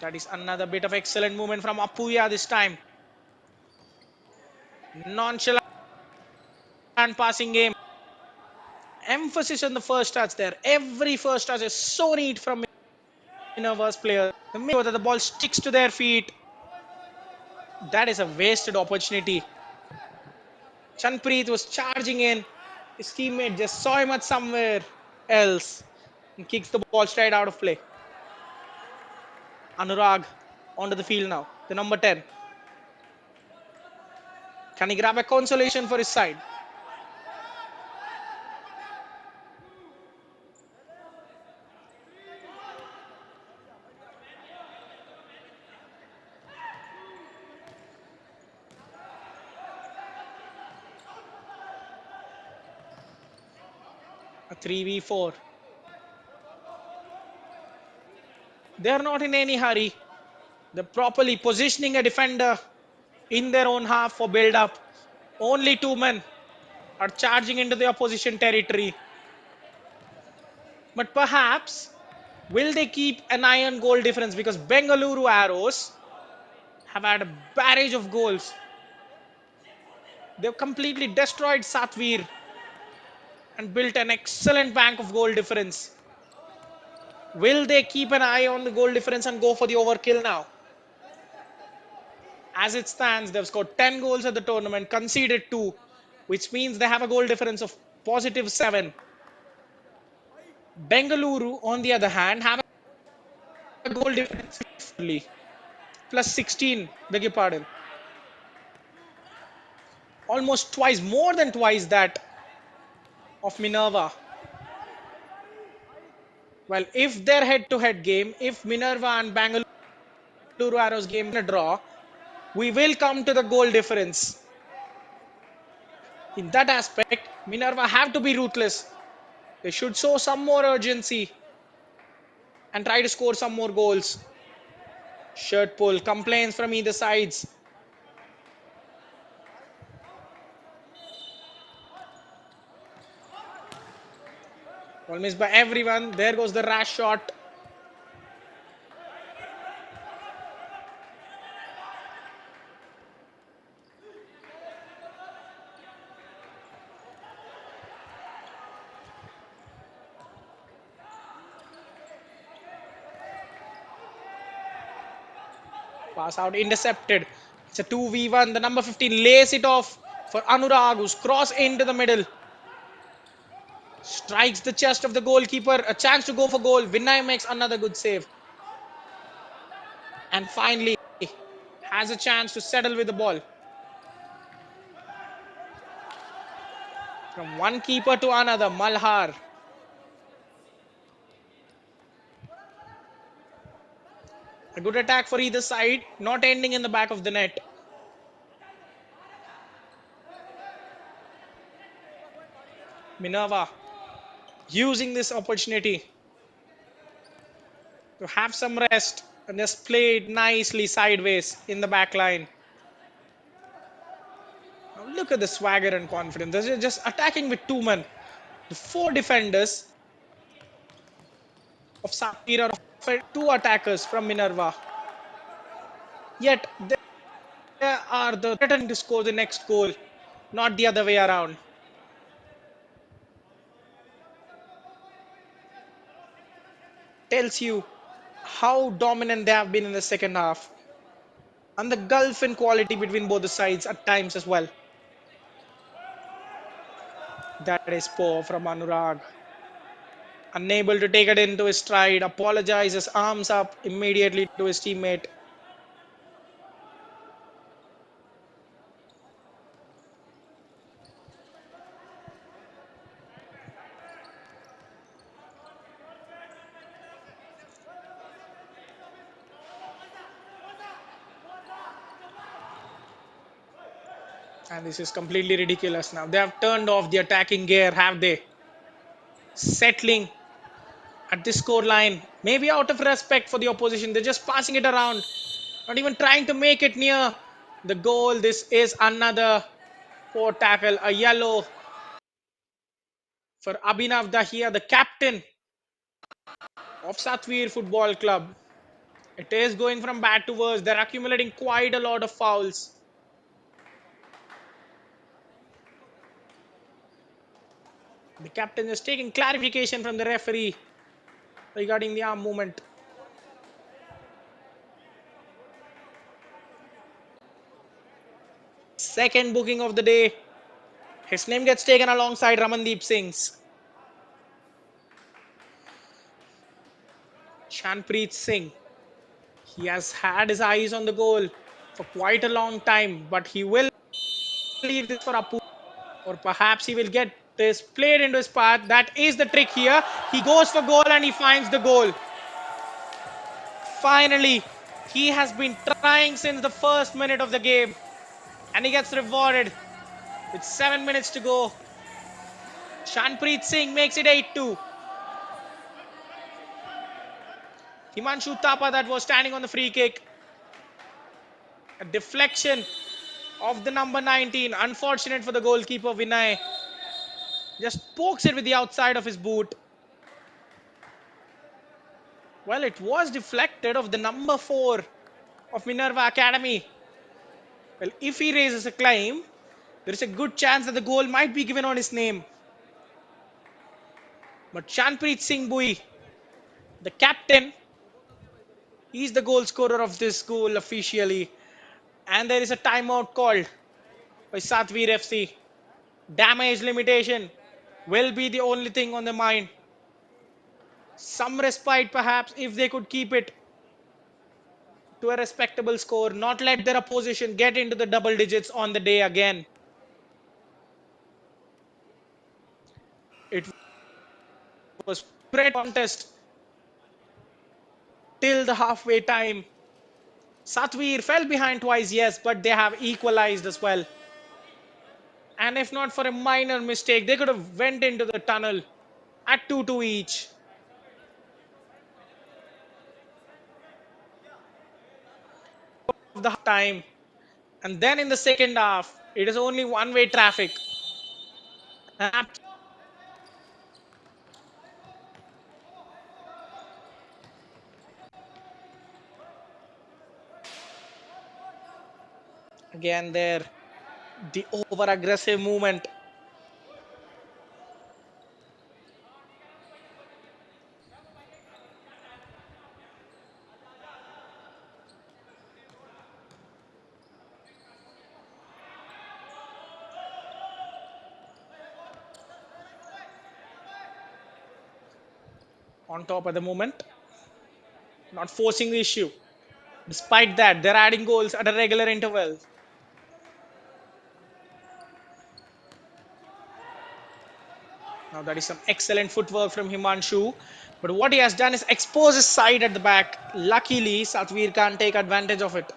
That is another bit of excellent movement from Apuya this time. Nonchalant passing game. Emphasis on the first touch there. Every first touch is so neat from Minerva's players. Make sure that the ball sticks to their feet. That is a wasted opportunity. Chanpreet was charging in. His teammate just saw him at somewhere else and kicks the ball straight out of play. Anurag onto the field now. The number 10. Can he grab a consolation for his side? A 3v4. They are not in any hurry. They're properly positioning a defender in their own half for build up. Only 2 men are charging into the opposition territory. But perhaps, will they keep an eye on goal difference? Because Bengaluru Arrows have had a barrage of goals. They've completely destroyed Satvir and built an excellent bank of goal difference. Will they keep an eye on the goal difference and go for the overkill now? As it stands, they've scored 10 goals at the tournament, conceded 2, which means they have a goal difference of positive 7. Bengaluru, on the other hand, have a goal difference only, plus 16, beg your pardon. Almost twice, more than twice that of Minerva. Well, if their head-to-head game, if Minerva and Bangalore Arrows game in a draw, we will come to the goal difference. In that aspect, Minerva have to be ruthless. They should show some more urgency and try to score some more goals. Shirt pull, complaints from either sides. Well missed by everyone. There goes the rash shot. Pass out, intercepted. It's a 2v1. The number 15 lays it off for Anurag, who's crossed into the middle. Strikes the chest of the goalkeeper. A chance to go for goal. Vinay makes another good save. And finally, has a chance to settle with the ball. From one keeper to another, Malhar. A good attack for either side, not ending in the back of the net. Minerva using this opportunity to have some rest and just played nicely sideways in the back line. Now look at the swagger and confidence. They're just attacking with 2 men. The 4 defenders of Satvir are 2 attackers from Minerva. Yet they are the threatening to score the next goal, not the other way around. Tells you how dominant they have been in the second half and the gulf in quality between both the sides at times as well. That is poor from Anurag. Unable to take it into his stride, apologizes, arms up immediately to his teammate. And this is completely ridiculous now. They have turned off the attacking gear, have they? Settling at this score line, maybe out of respect for the opposition. They're just passing it around, not even trying to make it near the goal. This is another poor tackle, a yellow for Abhinav Dahiya, the captain of Satvir Football Club. It is going from bad to worse. They're accumulating quite a lot of fouls. The captain is taking clarification from the referee regarding the arm movement. Second booking of the day. His name gets taken alongside Ramandeep Singh's. Shanpreet Singh. He has had his eyes on the goal for quite a long time, but he will leave this for Apu. Or perhaps he will get this played into his path. That is the trick here. He goes for goal and he finds the goal. Finally, he has been trying since the first minute of the game. And he gets rewarded with 7 minutes to go. Shanpreet Singh makes it 8-2. Himanshu Thapa that was standing on the free kick. A deflection of the number 19. Unfortunate for the goalkeeper Vinay. Just pokes it with the outside of his boot. Well, it was deflected of the number 4 of Minerva Academy. Well, if he raises a claim, there is a good chance that the goal might be given on his name. But Shanpreet Singh Bui, the captain, he's the goal scorer of this goal officially. And there is a timeout called by Satvir FC. Damage limitation will be the only thing on the mind. Some respite perhaps if they could keep it to a respectable score, not let their opposition get into the double digits on the day again. It was pretty contest till the halfway time. Satvir fell behind twice, yes, but they have equalized as well. And if not for a minor mistake, they could have went into the tunnel at 2-2 each. Of the time, and then in the second half, it is only one-way traffic. Again, there, the over-aggressive movement. On top at the moment, not forcing the issue. Despite that, they're adding goals at a regular interval. Now that is some excellent footwork from Himanshu. But what he has done is expose his side at the back. Luckily, Satvir can't take advantage of it.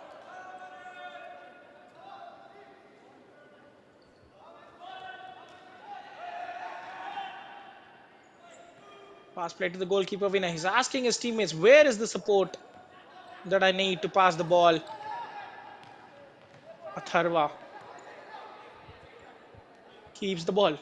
Pass play to the goalkeeper winner. He's asking his teammates, where is the support that I need to pass the ball? Atharva keeps the ball.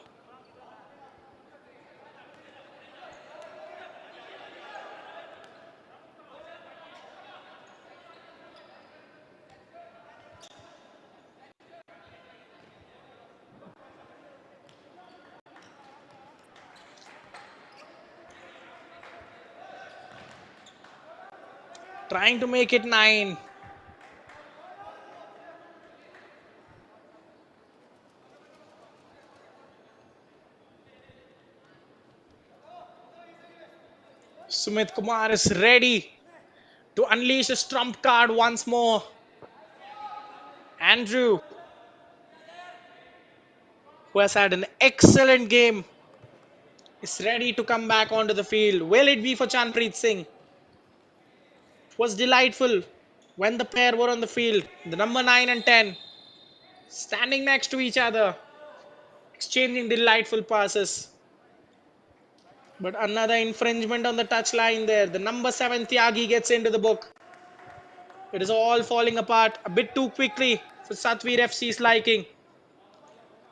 Trying to make it 9. Sumit Kumar is ready to unleash his trump card once more. Andrew, who has had an excellent game, is ready to come back onto the field. Will it be for Chanpreet Singh? It was delightful when the pair were on the field. The number 9 and 10 standing next to each other, exchanging delightful passes. But another infringement on the touchline there. The number 7 Tyagi gets into the book. It is all falling apart a bit too quickly for Satvir FC's liking.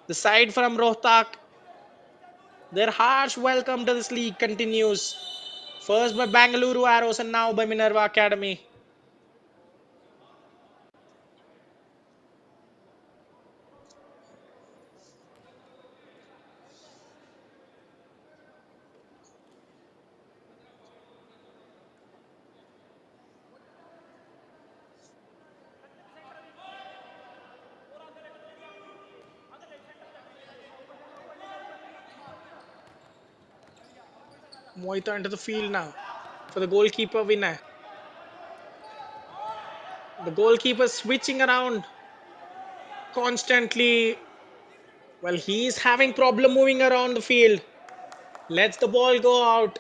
The side from Rohtak, their harsh welcome to this league continues. First by Bangalore Arrows and now by Minerva Academy. Moita into the field now for the goalkeeper winner. The goalkeeper switching around constantly. Well, he's having problem moving around the field. Lets the ball go out.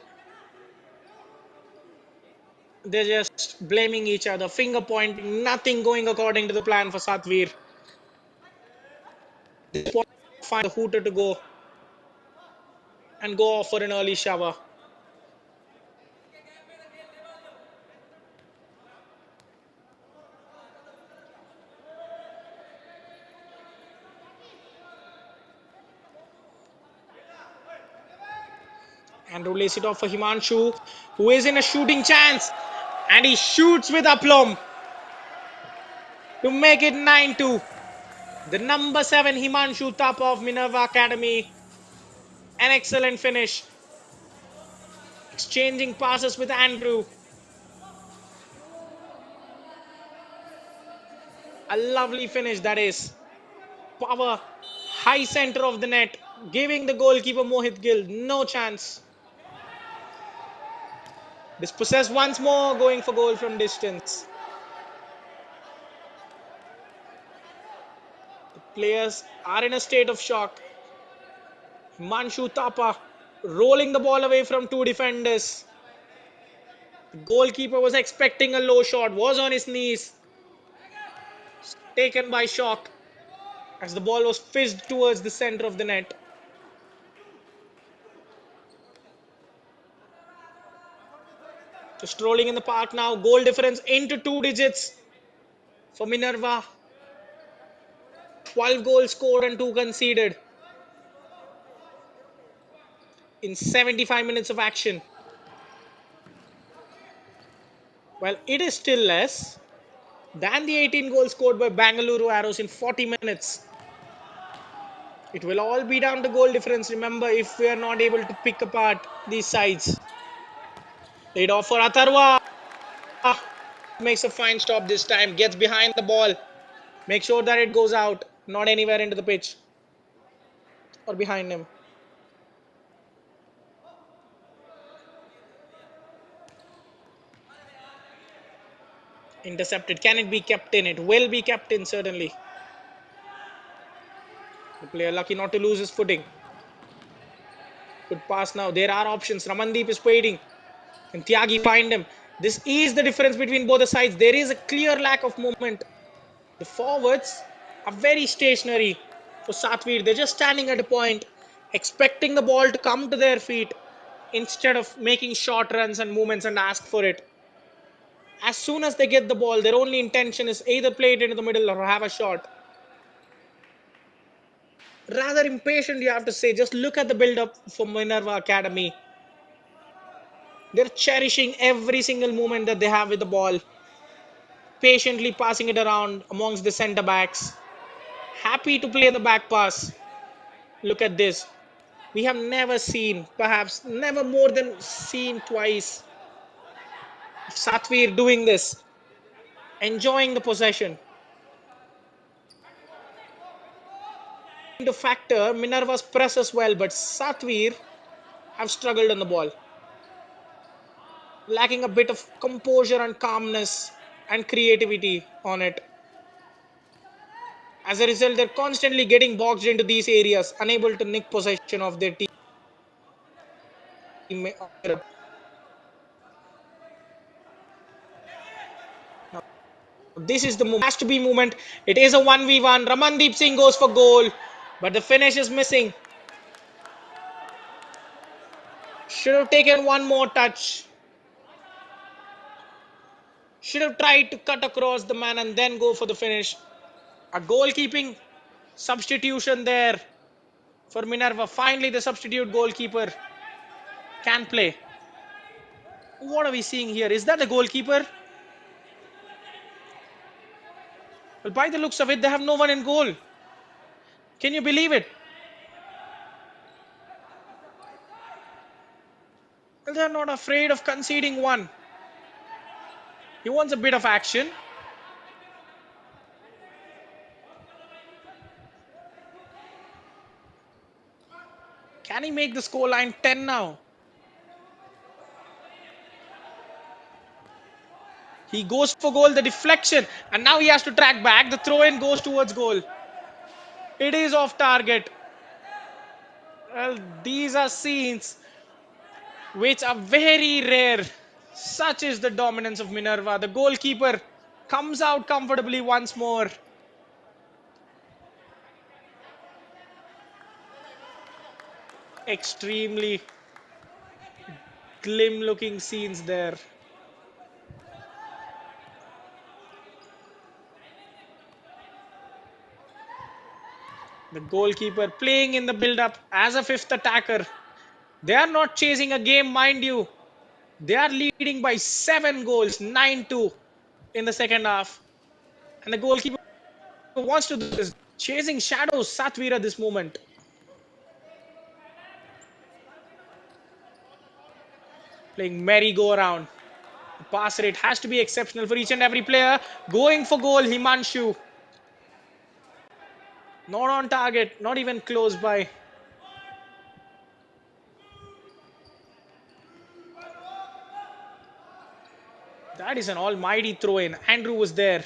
They're just blaming each other, finger pointing, nothing going according to the plan for Satvir. They find the hooter to go and go off for an early shower. And release it off for Himanshu, who is in a shooting chance. And he shoots with aplomb to make it 9-2. The number 7 Himanshu Thapa of Minerva Academy. An excellent finish. Exchanging passes with Andrew. A lovely finish that is. Power, high center of the net, giving the goalkeeper Mohit Gill no chance. Dispossessed once more, going for goal from distance. The players are in a state of shock. Himanshu Thapa rolling the ball away from two defenders. The goalkeeper was expecting a low shot, was on his knees, taken by shock as the ball was fizzed towards the center of the net. Just rolling in the park now. Goal difference into 2 digits for Minerva. 12 goals scored and 2 conceded in 75 minutes of action. Well, it is still less than the 18 goals scored by Bangalore Arrows in 40 minutes. It will all be down to goal difference, remember, if we are not able to pick apart these sides. Laid off for Atharva. Makes a fine stop this time. Gets behind the ball. Make sure that it goes out, not anywhere into the pitch or behind him. Intercepted. Can it be kept in? It will be kept in, certainly. The player lucky not to lose his footing. Good pass now. There are options. Ramandeep is waiting. Can Tyagi find him? This is the difference between both the sides. There is a clear lack of movement. The forwards are very stationary for Satvir. They're just standing at a point, expecting the ball to come to their feet instead of making short runs and movements and ask for it. As soon as they get the ball, their only intention is either play it into the middle or have a shot. Rather impatient, you have to say. Just look at the build-up for Minerva Academy. They're cherishing every single moment that they have with the ball. Patiently passing it around amongst the centre backs. Happy to play the back pass. Look at this. We have never seen, perhaps never more than seen twice, Satvir doing this. Enjoying the possession. To factor Minerva's press as well, but Satvir have struggled on the ball. Lacking a bit of composure and calmness and creativity on it. As a result, they're constantly getting boxed into these areas, unable to nick possession of their team. Now, this is the moment. Has to be movement. It is a 1v1. Ramandeep Singh goes for goal, but the finish is missing. Should have taken one more touch. Should have tried to cut across the man and then go for the finish. A goalkeeping substitution there for Minerva. Finally, the substitute goalkeeper can play. What are we seeing here? Is that the goalkeeper? Well, by the looks of it, they have no one in goal. Can you believe it? Well, they're not afraid of conceding one. He wants a bit of action. Can he make the scoreline 10 now? He goes for goal, the deflection, and now he has to track back. The throw-in goes towards goal. It is off target. Well, these are scenes which are very rare. Such is the dominance of Minerva. The goalkeeper comes out comfortably once more. Extremely glim looking scenes there. The goalkeeper playing in the build-up as a fifth attacker. They are not chasing a game, mind you. They are leading by 7 goals, 9-2 in the second half. And the goalkeeper wants to do this. Chasing shadows, Satvir at this moment. Playing merry-go-round. The pass rate has to be exceptional for each and every player. Going for goal, Himanshu. Not on target, not even close by. That is an almighty throw in. Andrew was there,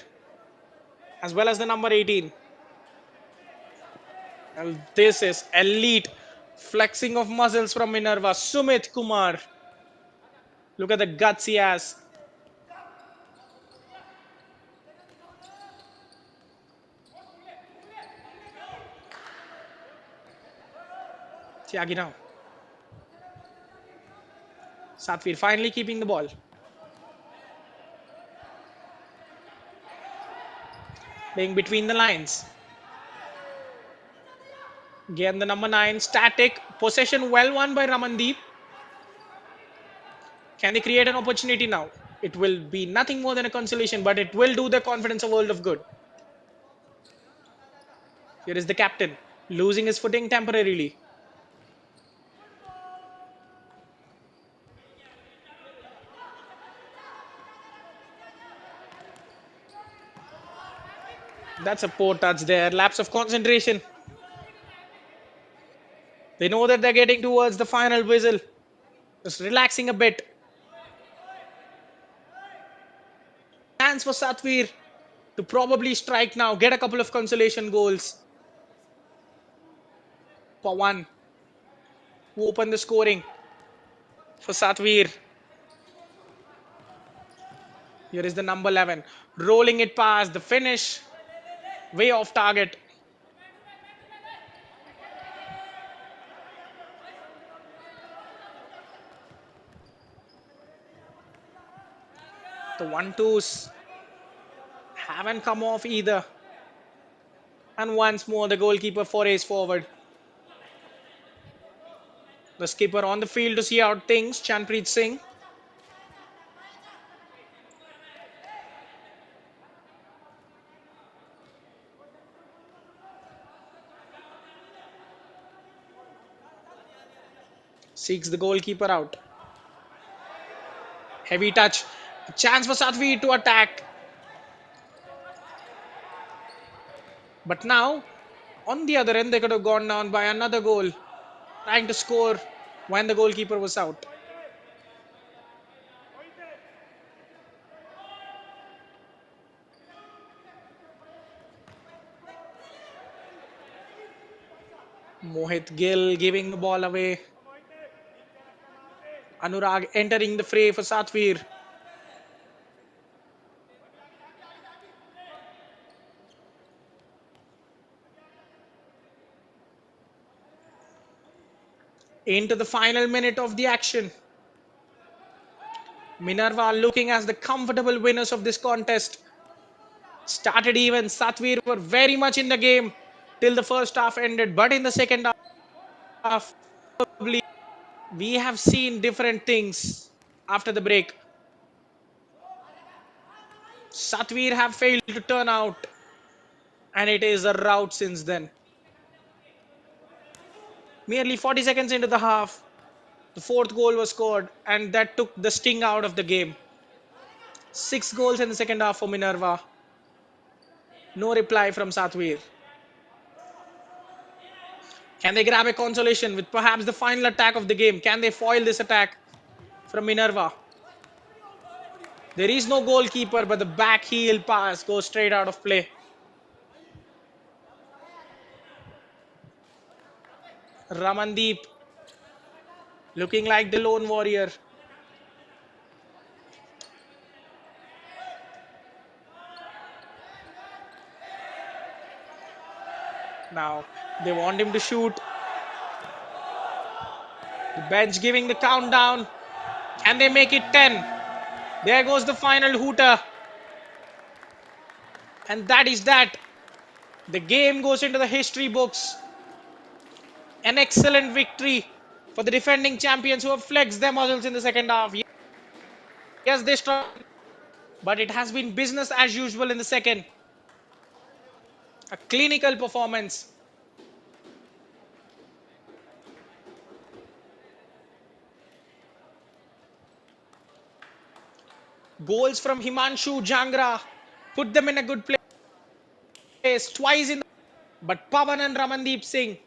as well as the number 18. And this is elite flexing of muscles from Minerva. Sumit Kumar. Look at the guts he has. Tyagi now. Satvir finally keeping the ball. Playing between the lines. Again, the number 9. Static. Possession well won by Ramandeep. Can they create an opportunity now? It will be nothing more than a consolation, but it will do the confidence a world of good. Here is the captain, losing his footing temporarily. That's a poor touch there. Lapse of concentration. They know that they're getting towards the final whistle. Just relaxing a bit. Chance for Satvir to probably strike now, get a couple of consolation goals. Pawan, who opened the scoring for Satvir. Here is the number 11. Rolling it past the finish. Way off target. The 1-2s haven't come off either. And once more, the goalkeeper forays forward. The skipper on the field to see out things. Chanpreet Singh. Seeks the goalkeeper out. Heavy touch. A chance for Satvir to attack. But now, on the other end, they could have gone down by another goal. Trying to score when the goalkeeper was out. Mohit Gill giving the ball away. Anurag entering the fray for Satvir. Into the final minute of the action. Minerva looking as the comfortable winners of this contest. Started even. Satvir were very much in the game till the first half ended. But in the second half, we have seen different things after the break. Satvir have failed to turn out. And it is a rout since then. Merely 40 seconds into the half, the fourth goal was scored, and that took the sting out of the game. 6 goals in the second half for Minerva. No reply from Satvir. Can they grab a consolation with perhaps the final attack of the game? Can they foil this attack from Minerva? There is no goalkeeper, but the back heel pass goes straight out of play. Ramandeep looking like the lone warrior. Now they want him to shoot. The bench giving the countdown. Can they make it 10? There goes the final hooter. And that is that. The game goes into the history books. An excellent victory for the defending champions who have flexed their muscles in the second half. Yes, they struggled, but it has been business as usual in the second. A clinical performance. Goals from Himanshu Jangra put them in a good place. Twice in But Pavan and Ramandeep Singh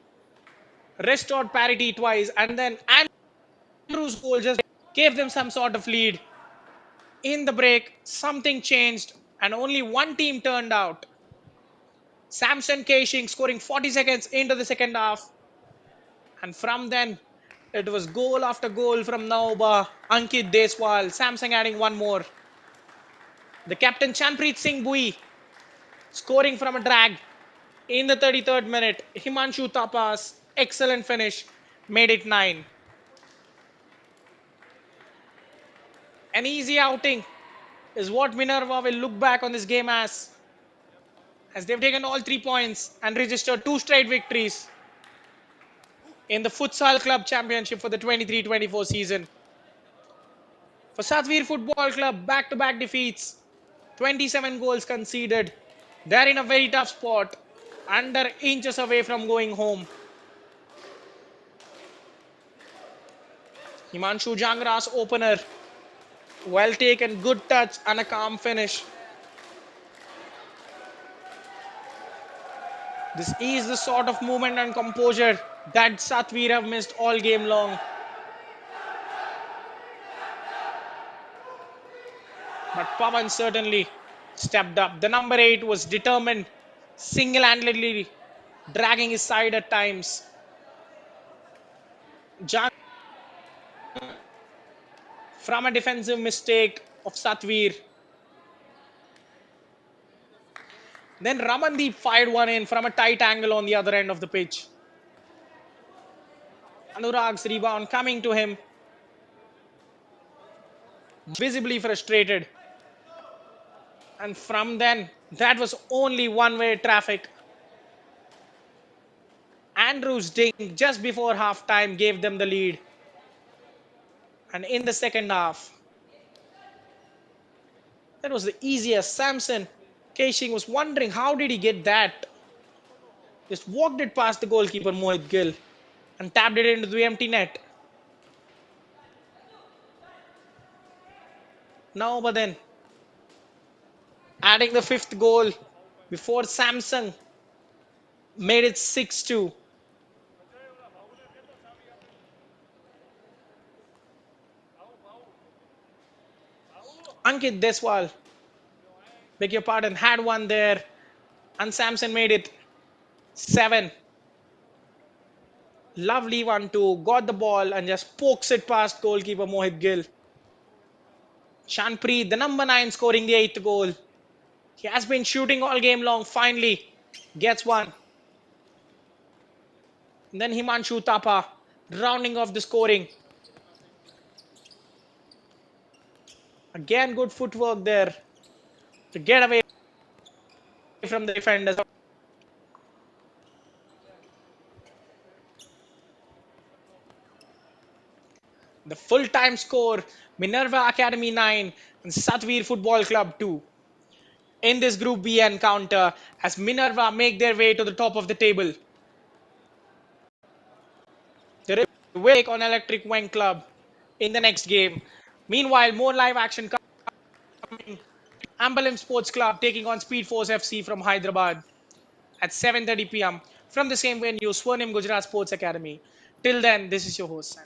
restored parity twice, and then Andrew's goal just gave them some sort of lead. In the break, something changed, and only one team turned out. Samson Keshing scoring 40 seconds into the second half. And from then, it was goal after goal from Nauba, Ankit Deswal, Samsung adding one more. The captain Chanpreet Singh Bui scoring from a drag in the 33rd minute. Himanshu Tapa's excellent finish made it 9. An easy outing is what Minerva will look back on this game as they've taken all 3 points and registered 2 straight victories in the Futsal Club Championship for the 23-24 season. For Satvir Football Club, back-to-back defeats, 27 goals conceded. They're in a very tough spot, under inches away from going home. Himanshu Jangra's opener, well taken, good touch and a calm finish. This is the sort of movement and composure that Satvir have missed all game long. But Pavan certainly stepped up. The number 8 was determined, single-handedly dragging his side at times. Jan from a defensive mistake of Satvir. Then Ramandeep fired one in from a tight angle on the other end of the pitch. Anurag's rebound coming to him. Visibly frustrated. And from then, that was only one-way traffic. Andrew's ding just before halftime gave them the lead. And in the second half, that was the easiest. Samson Keshing was wondering how did he get that. Just walked it past the goalkeeper Mohit Gill and tapped it into the empty net. Now, but then, adding the 5th goal before Samsung made it 6-2. Ankit Deswal, beg your pardon, had one there, and Samson made it 7. Lovely 1-2, got the ball and just pokes it past goalkeeper Mohit Gill. Chanpreet, the number 9, scoring the 8th goal. He has been shooting all game long, finally gets one. And then Himanshu Tapa rounding off the scoring. Again, good footwork there to get away from the defenders. The full-time score, Minerva Academy 9 and Satvir Football Club 2. In this Group B encounter, as Minerva make their way to the top of the table. They will take on Electric Wing Club in the next game. Meanwhile, more live action coming. Ambalam Sports Club taking on Speed Force FC from Hyderabad at 7:30 p.m. from the same venue, Swarnim Gujarat Sports Academy. Till then, this is your host,